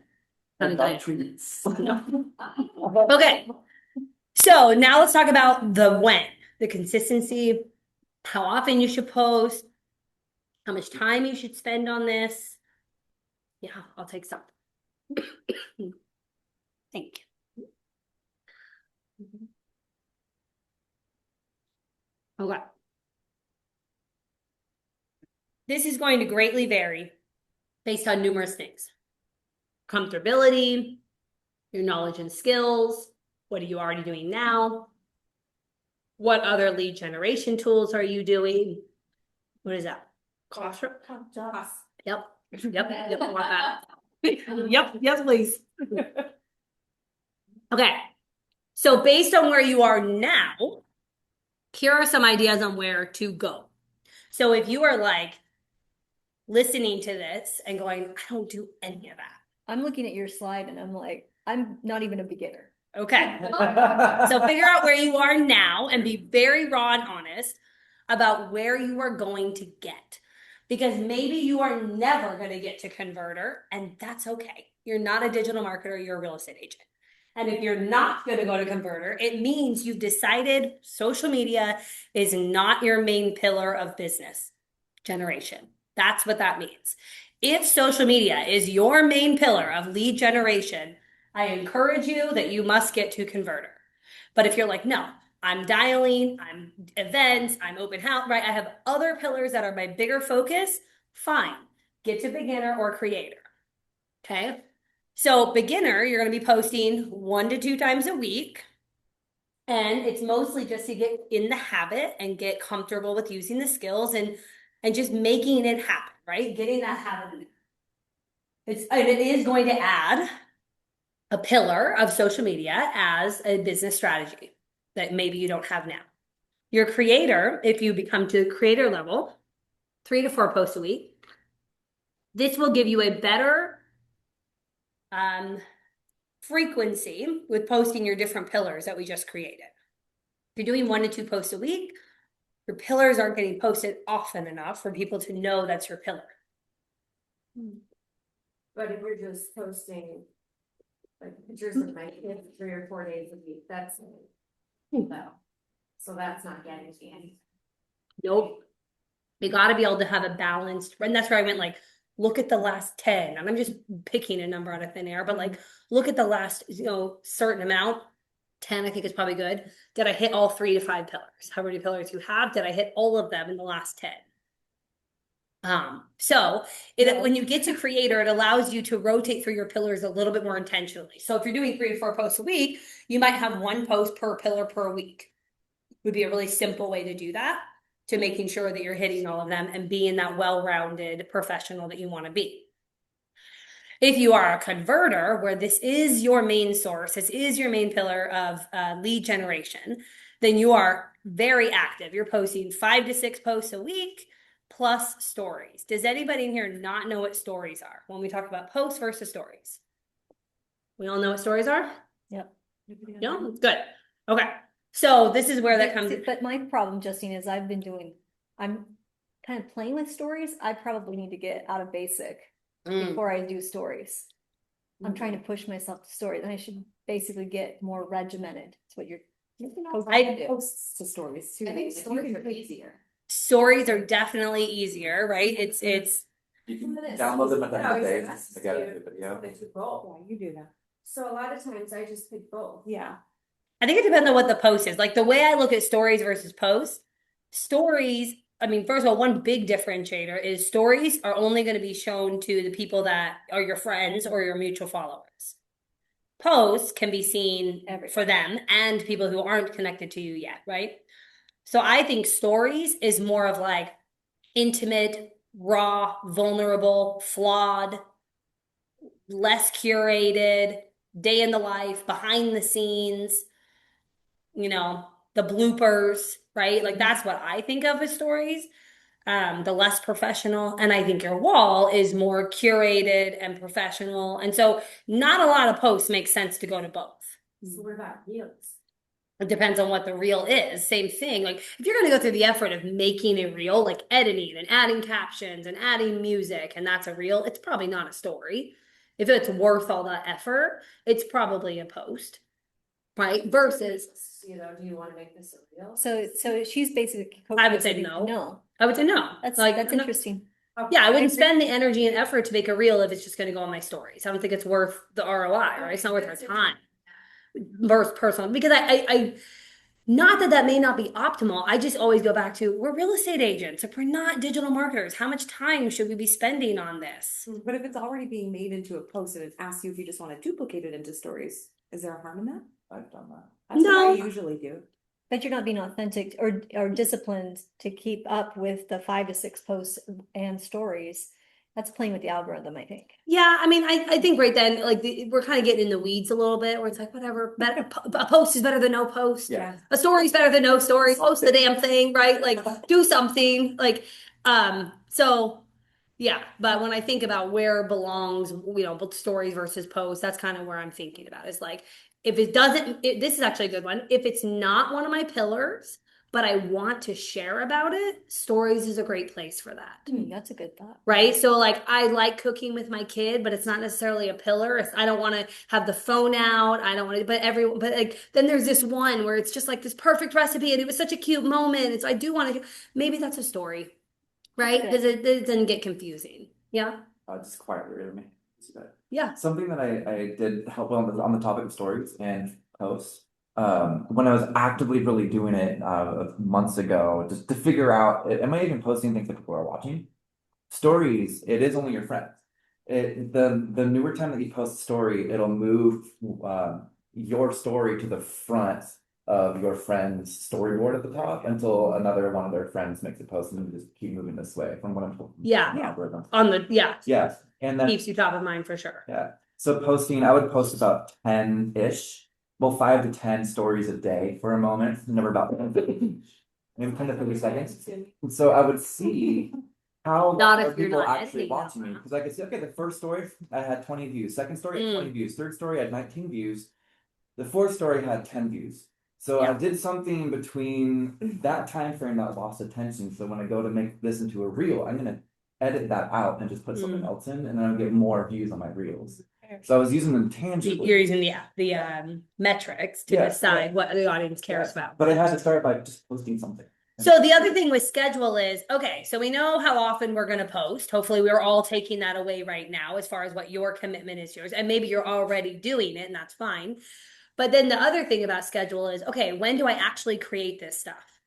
Speaker 2: Okay. So now let's talk about the when, the consistency, how often you should post, how much time you should spend on this. Yeah, I'll take some. Thank you. Okay. This is going to greatly vary based on numerous things. Comfortability, your knowledge and skills, what are you already doing now? What other lead generation tools are you doing? What is that? Cost? Yep, I want that. Yep, please. Okay, so based on where you are now, here are some ideas on where to go. So if you are like listening to this and going, I don't do any of that.
Speaker 1: I'm looking at your slide and I'm like, I'm not even a beginner.
Speaker 2: Okay. So figure out where you are now and be very raw and honest about where you are going to get. Because maybe you are never going to get to converter, and that's okay. You're not a digital marketer, you're a real estate agent. And if you're not going to go to converter, it means you've decided social media is not your main pillar of business generation. That's what that means. If social media is your main pillar of lead generation, I encourage you that you must get to converter. But if you're like, no, I'm dialing, I'm events, I'm open house, right? I have other pillars that are my bigger focus. Fine. Get to beginner or creator. Okay. So beginner, you're going to be posting 1 to 2 times a week. And it's mostly just to get in the habit and get comfortable with using the skills and just making it happen, right? Getting that habit. It is going to add a pillar of social media as a business strategy that maybe you don't have now. Your creator, if you become to creator level, 3 to 4 posts a week, this will give you a better frequency with posting your different pillars that we just created. If you're doing 1 to 2 posts a week, your pillars aren't getting posted often enough for people to know that's your pillar.
Speaker 9: But if you're just posting like pictures of my kids 3 or 4 days a week, that's no. So that's not getting me anything.
Speaker 2: Nope. You got to be able to have a balanced, and that's where I went like, look at the last 10, and I'm just picking a number out of thin air, but like, look at the last, certain amount. 10, I think is probably good. Did I hit all 3 to 5 pillars? How many pillars you have? Did I hit all of them in the last 10? So when you get to creator, it allows you to rotate through your pillars a little bit more intentionally. So if you're doing 3 to 4 posts a week, you might have 1 post per pillar per week. Would be a really simple way to do that, to making sure that you're hitting all of them and being that well-rounded professional that you want to be. If you are a converter, where this is your main source, this is your main pillar of lead generation, then you are very active. You're posting 5 to 6 posts a week plus stories. Does anybody in here not know what stories are when we talk about posts versus stories? We all know what stories are?
Speaker 1: Yep.
Speaker 2: No? Good. Okay. So this is where that comes.
Speaker 1: But my problem, Justine, is I'm kind of playing with stories. I probably need to get out of basic before I do stories. I'm trying to push myself to stories, and I should basically get more regimented. That's what you're.
Speaker 6: I posts to stories too.
Speaker 4: I think stories are easier.
Speaker 2: Stories are definitely easier, right? It's
Speaker 7: You can download them at the end of the day, to get a video.
Speaker 6: Yeah, you do that.
Speaker 9: So a lot of times I just pick both.
Speaker 6: Yeah.
Speaker 2: I think it depends on what the post is. Like the way I look at stories versus posts, stories, I mean, first of all, one big differentiator is stories are only going to be shown to the people that are your friends or your mutual followers. Posts can be seen for them and people who aren't connected to you yet, right? So I think stories is more of like intimate, raw, vulnerable, flawed, less curated, day in the life, behind the scenes, the bloopers, right? Like that's what I think of as stories. The less professional. And I think your wall is more curated and professional. And so not a lot of posts make sense to go to both.
Speaker 9: So what about reels?
Speaker 2: It depends on what the reel is. Same thing. Like if you're going to go through the effort of making a reel, like editing and adding captions and adding music, and that's a reel, it's probably not a story. If it's worth all that effort, it's probably a post, right? Versus,
Speaker 9: Do you want to make this a reel?
Speaker 1: So she's basically.
Speaker 2: I would say no.
Speaker 1: No.
Speaker 2: I would say no.
Speaker 1: That's
Speaker 2: I'm not-
Speaker 1: interesting.
Speaker 2: Yeah, I wouldn't spend the energy and effort to make a reel if it's just going to go on my stories. I don't think it's worth the ROI, right? It's not worth our time versus personal, because I not that may not be optimal. I just always go back to, we're real estate agents. If we're not digital marketers, how much time should we be spending on this?
Speaker 6: But if it's already being made into a post and it asks you if you just want to duplicate it into stories, is there a harm in that?
Speaker 7: I've done that.
Speaker 6: That's
Speaker 2: No.
Speaker 6: what I usually do.
Speaker 1: But you're not being authentic or disciplined to keep up with the 5 to 6 posts and stories. That's playing with the algorithm, I think.
Speaker 2: Yeah, I mean, I think right then, like we're kind of getting in the weeds a little bit, where it's like, whatever, a post is better than no post.
Speaker 7: Yeah.
Speaker 2: A story is better than no story. Post the damn thing, right? Like do something. Like, so yeah. But when I think about where it belongs, both stories versus posts, that's kind of where I'm thinking about. Is like, if it doesn't, this is actually a good one. If it's not one of my pillars, but I want to share about it, stories is a great place for that.
Speaker 1: That's a good thought.
Speaker 2: Right? So like I like cooking with my kid, but it's not necessarily a pillar. I don't want to have the phone out. I don't want to, but like then there's this one where it's just like this perfect recipe and it was such a cute moment. And so I do want to, maybe that's a story, right? Because it doesn't get confusing. Yeah.
Speaker 7: Just quietly read me. See that.
Speaker 2: Yeah.
Speaker 7: Something that I did help on the topic of stories and posts. When I was actively really doing it months ago, just to figure out, am I even posting things that people are watching? Stories, it is only your friends. The newer time that you post a story, it'll move your story to the front of your friend's storyboard at the top until another one of their friends makes a post, and you just keep moving this way from what I'm told.
Speaker 2: Yeah.
Speaker 7: Algorithm.
Speaker 2: Yes.
Speaker 7: And that
Speaker 2: Keeps you top of mind for sure.
Speaker 7: Yeah. So posting, I would post about 10-ish. Well, 5 to 10 stories a day for a moment, never about maybe 10 to 30 seconds. And so I would see how
Speaker 2: Not
Speaker 7: are
Speaker 2: if you're
Speaker 7: people
Speaker 2: not
Speaker 7: actually
Speaker 2: editing
Speaker 7: watching
Speaker 2: them.
Speaker 7: me. Because I could see, okay, the first story I had 20 views, second story had 20 views, third story had 19 views, the fourth story had 10 views. So I did something between that time frame that lost attention. So when I go to make this into a reel, I'm gonna edit that out and just put something else in, and then I'll get more views on my reels. So I was using them tangibly.
Speaker 2: You're using the metrics to decide what the audience cares about.
Speaker 7: But I had to start by just posting something.
Speaker 2: So the other thing with schedule is, okay, so we know how often we're going to post. Hopefully we're all taking that away right now as far as what your commitment is to yours. And maybe you're already doing it and that's fine. But then the other thing about schedule is, okay, when do I actually create this stuff?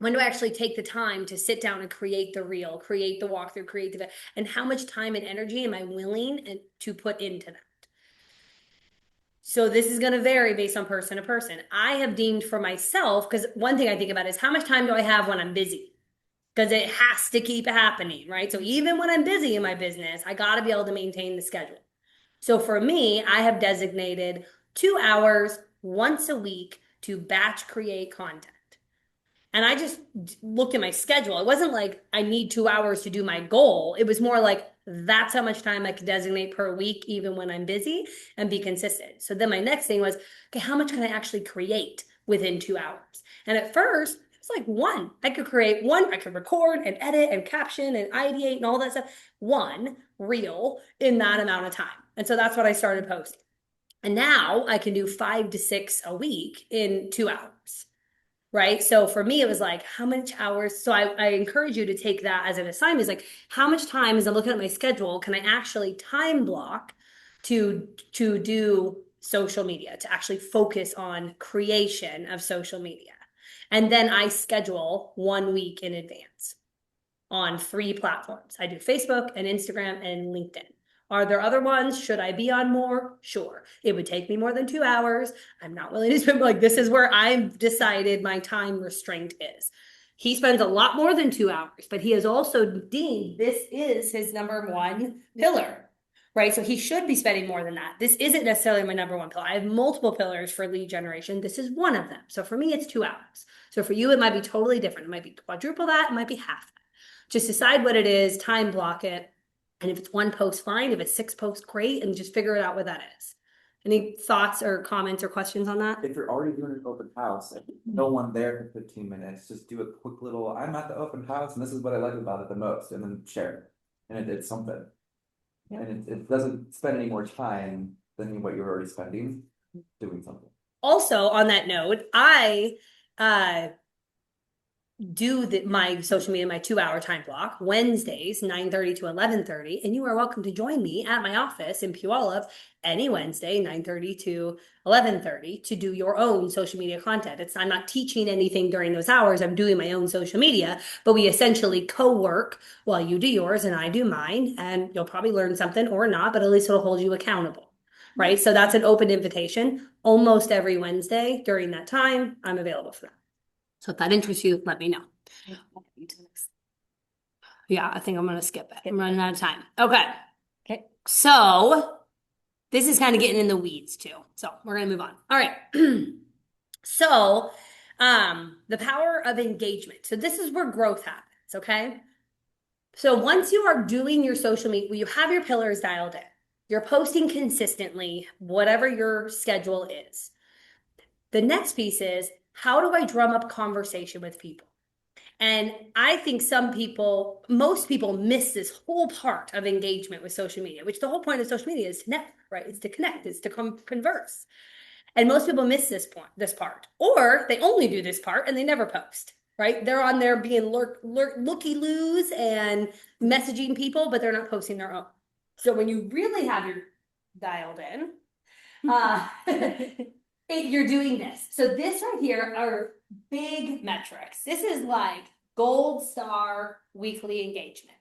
Speaker 2: When do I actually take the time to sit down and create the reel, create the walkthrough, create the, and how much time and energy am I willing to put into that? So this is going to vary based on person to person. I have deemed for myself, because one thing I think about is how much time do I have when I'm busy? Because it has to keep happening, right? So even when I'm busy in my business, I got to be able to maintain the schedule. So for me, I have designated 2 hours once a week to batch create content. And I just looked at my schedule. It wasn't like I need 2 hours to do my goal. It was more like that's how much time I can designate per week, even when I'm busy, and be consistent. So then my next thing was, okay, how much can I actually create within 2 hours? And at first, it was like one. I could create one, I could record and edit and caption and ideate and all that stuff. One reel in that amount of time. And so that's what I started posting. And now I can do 5 to 6 a week in 2 hours. Right. So for me, it was like, how much hours? So I encourage you to take that as an assignment. Is like, how much time, as I'm looking at my schedule, can I actually time block to do social media, to actually focus on creation of social media? And then I schedule 1 week in advance on 3 platforms. I do Facebook and Instagram and LinkedIn. Are there other ones? Should I be on more? Sure. It would take me more than 2 hours. I'm not willing to spend, like, this is where I've decided my time restraint is. He spends a lot more than 2 hours, but he has also deemed this is his number one pillar, right? So he should be spending more than that. This isn't necessarily my number one pillar. I have multiple pillars for lead generation. This is one of them. So for me, it's 2 hours. So for you, it might be totally different. It might be quadruple that. It might be half that. Just decide what it is, time block it. And if it's one post, fine. If it's 6 posts, great. And just figure it out what that is. Any thoughts or comments or questions on that?
Speaker 7: If you're already doing an open house, and no one there for 15 minutes, just do a quick little, I'm at the open house and this is what I like about it the most, and then share it. And it's something. And it doesn't spend any more time than what you're already spending doing something.
Speaker 2: Also, on that note, I do my social media, my 2 hour time block, Wednesdays, 9:30 to 11:30. And you are welcome to join me at my office in Puyallup any Wednesday, 9:30 to 11:30 to do your own social media content. I'm not teaching anything during those hours. I'm doing my own social media, but we essentially co-work while you do yours and I do mine. And you'll probably learn something or not, but at least it'll hold you accountable. Right. So that's an open invitation. Almost every Wednesday during that time, I'm available for that. So if that interests you, let me know. Yeah, I think I'm gonna skip it. I'm running out of time. Okay.
Speaker 1: Okay.
Speaker 2: So this is kind of getting in the weeds too. So we're gonna move on. All right. So the power of engagement. So this is where growth happens, okay? So once you are doing your social media, you have your pillars dialed in, you're posting consistently, whatever your schedule is. The next piece is, how do I drum up conversation with people? And I think most people miss this whole part of engagement with social media, which the whole point of social media is to network, right? It's to connect, it's to converse. And most people miss this part, or they only do this part and they never post, right? They're on there being looky-loos and messaging people, but they're not posting their own. So when you really have your dialed in, you're doing this. So this right here are big metrics. This is like gold star weekly engagement.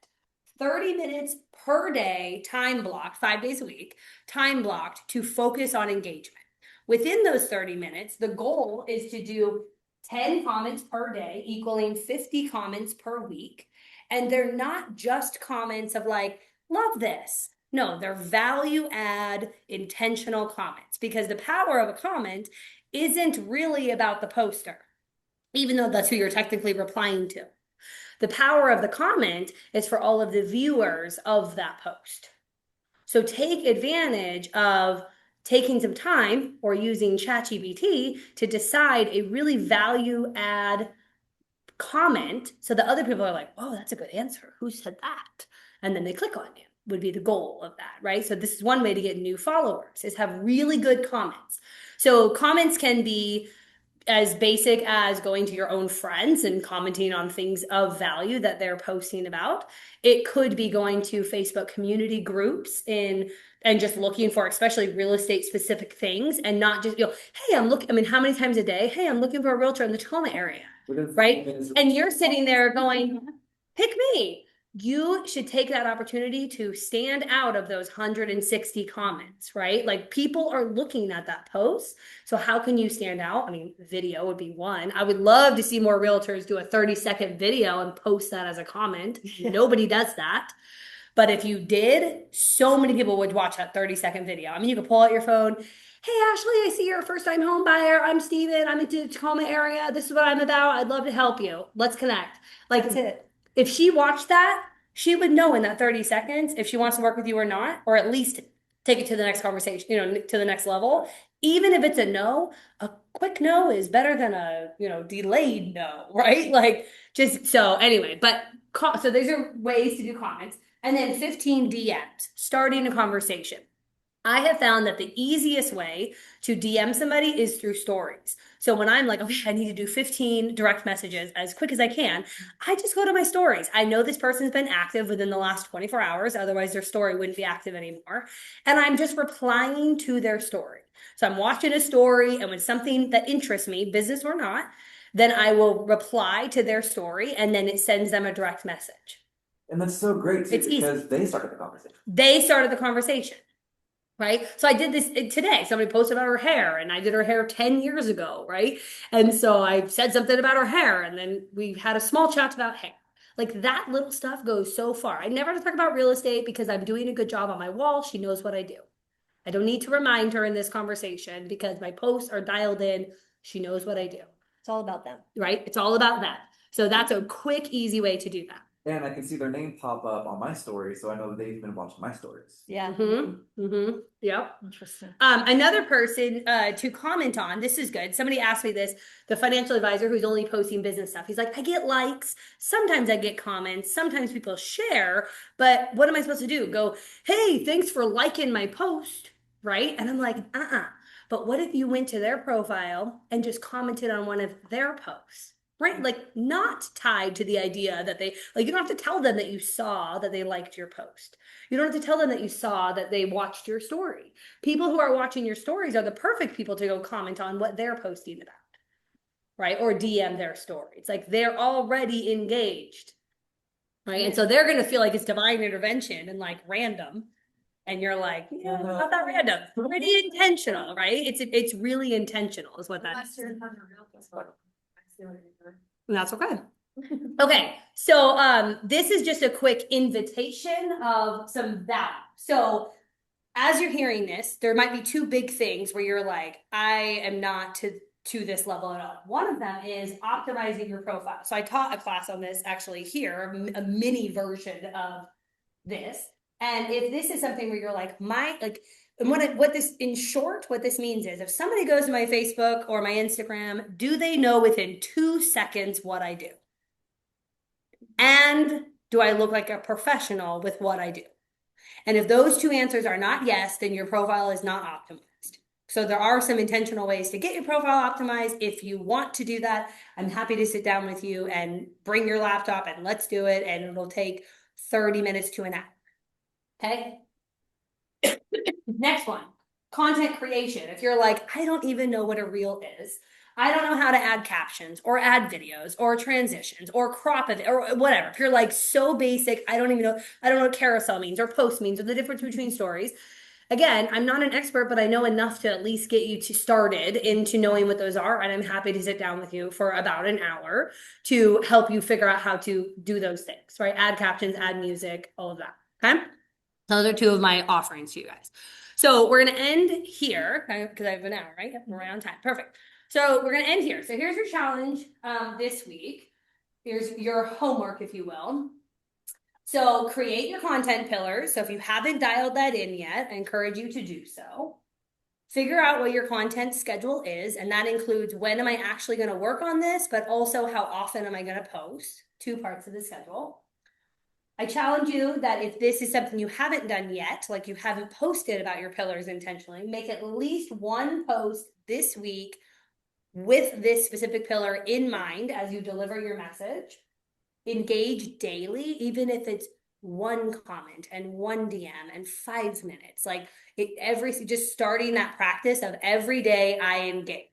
Speaker 2: 30 minutes per day, time blocked, 5 days a week, time blocked to focus on engagement. Within those 30 minutes, the goal is to do 10 comments per day, equaling 50 comments per week. And they're not just comments of like, love this. No, they're value add intentional comments, because the power of a comment isn't really about the poster, even though that's who you're technically replying to. The power of the comment is for all of the viewers of that post. So take advantage of taking some time or using ChatGPT to decide a really value add comment so that other people are like, oh, that's a good answer. Who said that? And then they click on you, would be the goal of that, right? So this is one way to get new followers, is have really good comments. So comments can be as basic as going to your own friends and commenting on things of value that they're posting about. It could be going to Facebook community groups and just looking for especially real estate specific things, and not just, hey, how many times a day? Hey, I'm looking for a realtor in the Tacoma area. right? And you're sitting there going, pick me. You should take that opportunity to stand out of those 160 comments, right? Like people are looking at that post. So how can you stand out? I mean, video would be one. I would love to see more realtors do a 30-second video and post that as a comment. Nobody does that. But if you did, so many people would watch that 30-second video. I mean, you could pull out your phone. Hey, Ashley, I see you're a first-time home buyer. I'm Steven. I'm in the Tacoma area. This is what I'm about. I'd love to help you. Let's connect. Like,
Speaker 8: That's it.
Speaker 2: if she watched that, she would know in that 30 seconds if she wants to work with you or not, or at least take it to the next conversation, to the next level. Even if it's a no, a quick no is better than a, delayed no, right? Like, just so anyway, but so these are ways to do comments. And then 15 DMs, starting a conversation. I have found that the easiest way to DM somebody is through stories. So when I'm like, okay, I need to do 15 direct messages as quick as I can, I just go to my stories. I know this person's been active within the last 24 hours, otherwise their story wouldn't be active anymore. And I'm just replying to their story. So I'm watching a story, and when something that interests me, business or not, then I will reply to their story, and then it sends them a direct message.
Speaker 7: And that's so great too,
Speaker 2: It's easy.
Speaker 7: because they started the conversation.
Speaker 2: They started the conversation. Right. So I did this today. Somebody posted about her hair, and I did her hair 10 years ago. Right. And so I said something about her hair, and then we had a small chat about hair. Like that little stuff goes so far. I never have to talk about real estate because I'm doing a good job on my wall. She knows what I do. I don't need to remind her in this conversation because my posts are dialed in. She knows what I do.
Speaker 8: It's all about them.
Speaker 2: Right. It's all about that. So that's a quick, easy way to do that.
Speaker 7: And I can see their name pop up on my story, so I know that they've been watching my stories.
Speaker 8: Yeah.
Speaker 2: Yep.
Speaker 8: Interesting.
Speaker 2: Another person to comment on, this is good. Somebody asked me this, the financial advisor who's only posting business stuff. He's like, I get likes, sometimes I get comments, sometimes people share, but what am I supposed to do? Go, hey, thanks for liking my post, right? And I'm like, But what if you went to their profile and just commented on one of their posts? Right? Like not tied to the idea that you don't have to tell them that you saw that they liked your post. You don't have to tell them that you saw that they watched your story. People who are watching your stories are the perfect people to go comment on what they're posting about, right? Or DM their story. It's like they're already engaged, right? And so they're going to feel like it's divine intervention and like random. And you're like, yeah, not that random. Pretty intentional, right? It's really intentional is what that is. That's okay. Okay, so this is just a quick invitation of some value. So as you're hearing this, there might be two big things where you're like, I am not to this level at all. One of them is optimizing your profile. So I taught a class on this actually here, a mini version of this. And if this is something where you're like, what this means is if somebody goes to my Facebook or my Instagram, do they know within 2 seconds what I do? And do I look like a professional with what I do? And if those two answers are not yes, then your profile is not optimized. So there are some intentional ways to get your profile optimized. If you want to do that, I'm happy to sit down with you and bring your laptop and let's do it. And it'll take 30 minutes to an hour. Okay. Next one, content creation. If you're like, I don't even know what a reel is. I don't know how to add captions or add videos or transitions or crop it or whatever. If you're like so basic, I don't know what carousel means or post means or the difference between stories. Again, I'm not an expert, but I know enough to at least get you started into knowing what those are. And I'm happy to sit down with you for about an hour to help you figure out how to do those things, right? Add captions, add music, all of that. Okay. Those are two of my offerings to you guys. So we're going to end here because I have an hour, right? Yep, we're right on time. Perfect. So we're going to end here. So here's your challenge this week. Here's your homework, if you will. So create your content pillars. So if you haven't dialed that in yet, I encourage you to do so. Figure out what your content schedule is. And that includes when am I actually going to work on this, but also how often am I going to post? 2 parts of the schedule. I challenge you that if this is something you haven't done yet, like you haven't posted about your pillars intentionally, make at least 1 post this week with this specific pillar in mind as you deliver your message. Engage daily, even if it's 1 comment and 1 DM and 5 minutes. Like just starting that practice of every day I engage.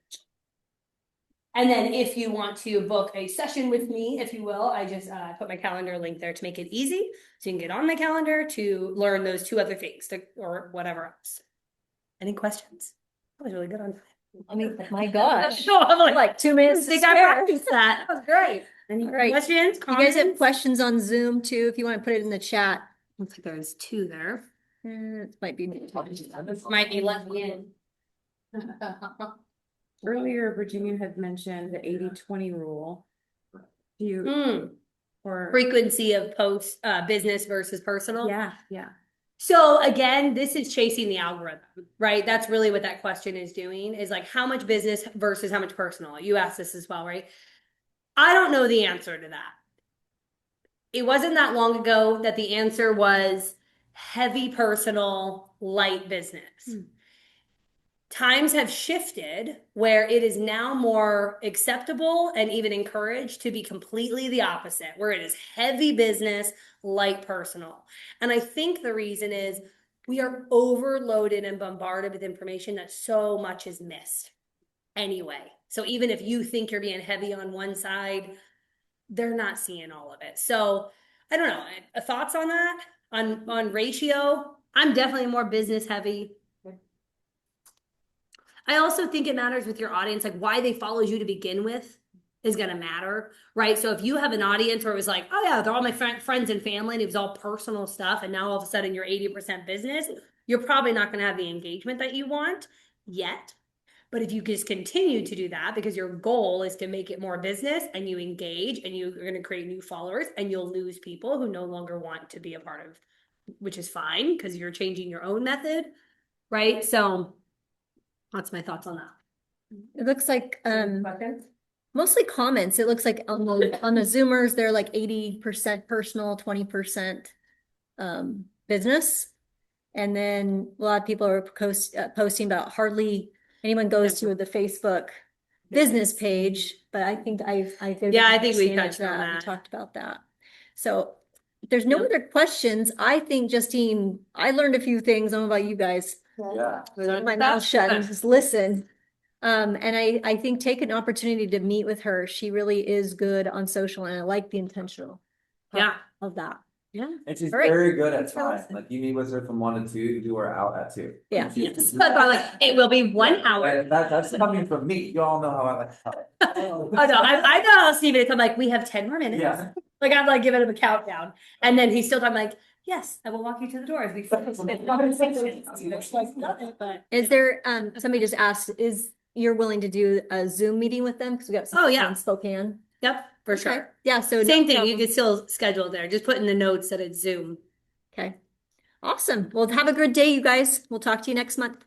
Speaker 2: And then if you want to book a session with me, if you will, I just put my calendar link there to make it easy. So you can get on my calendar to learn those 2 other things or whatever else. Any questions? That was really good on time.
Speaker 1: I mean, my gosh.
Speaker 2: No, I'm
Speaker 1: Like 2 minutes to
Speaker 2: I think I
Speaker 1: spare.
Speaker 2: practiced that. That was great. Any
Speaker 1: All right.
Speaker 2: questions?
Speaker 1: You guys have
Speaker 2: Comments?
Speaker 1: questions on Zoom too, if you want to put it in the chat.
Speaker 2: Looks like there's 2 there.
Speaker 1: It might be.
Speaker 2: Might be let me in.
Speaker 6: Earlier, Virginia had mentioned the 80-20 rule. Do you,
Speaker 2: Hmm.
Speaker 6: or,
Speaker 2: Frequency of post business versus personal.
Speaker 6: yeah.
Speaker 2: So again, this is chasing the algorithm, right? That's really what that question is doing, is like how much business versus how much personal. You asked this as well, right? I don't know the answer to that. It wasn't that long ago that the answer was heavy personal, light business. Times have shifted where it is now more acceptable and even encouraged to be completely the opposite, where it is heavy business, light personal. And I think the reason is we are overloaded and bombarded with information that so much is missed anyway. So even if you think you're being heavy on one side, they're not seeing all of it. So I don't know. Thoughts on that? On ratio? I'm definitely more business heavy. I also think it matters with your audience, like why they followed you to begin with is going to matter, right? So if you have an audience where it was like, oh yeah, they're all my friends and family, and it was all personal stuff, and now all of a sudden you're 80% business, you're probably not going to have the engagement that you want yet. But if you just continue to do that because your goal is to make it more business and you engage and you're going to create new followers, and you'll lose people who no longer want to be a part of, which is fine because you're changing your own method, right? So that's my thoughts on that.
Speaker 1: It looks like mostly comments. It looks like on the Zoomers, they're like 80% personal, 20% business. And then a lot of people are posting about hardly anyone goes to the Facebook business page, but I think I
Speaker 2: think we touched on that.
Speaker 1: We talked about that. So if there's no other questions, I think, Justine, I learned a few things. I don't know about you guys.
Speaker 7: Yeah.
Speaker 1: Keep my mouth shut and just listen. And I think take an opportunity to meet with her. She really is good on social, and I like the intentional of that.
Speaker 2: Yeah.
Speaker 7: And she's
Speaker 1: All right.
Speaker 7: very good at time. Like you meet with her from 1 to 2, you do her out at 2.
Speaker 1: Yeah.
Speaker 2: Yes. But like it will be 1 hour.
Speaker 7: And that's coming from me. You all know how I like to talk.
Speaker 2: Oh no, I know how Steven is. I'm like, we have 10 more minutes.
Speaker 7: Yeah.
Speaker 2: Like I'm like giving him a countdown. And then he's still talking like, yes, I will walk you to the door as we finish this conversation. But
Speaker 1: Is there, somebody just asked, is you're willing to do a Zoom meeting with them? Because we got some
Speaker 2: Oh, yeah.
Speaker 1: in Spokane.
Speaker 2: yep, for
Speaker 1: Okay.
Speaker 2: sure.
Speaker 1: Yeah, so
Speaker 2: Same
Speaker 1: no
Speaker 2: thing. You
Speaker 1: problem.
Speaker 2: can still schedule there. Just put in the notes that it's Zoom.
Speaker 1: Okay. Awesome. Well, have a good day, you guys. We'll talk to you next month.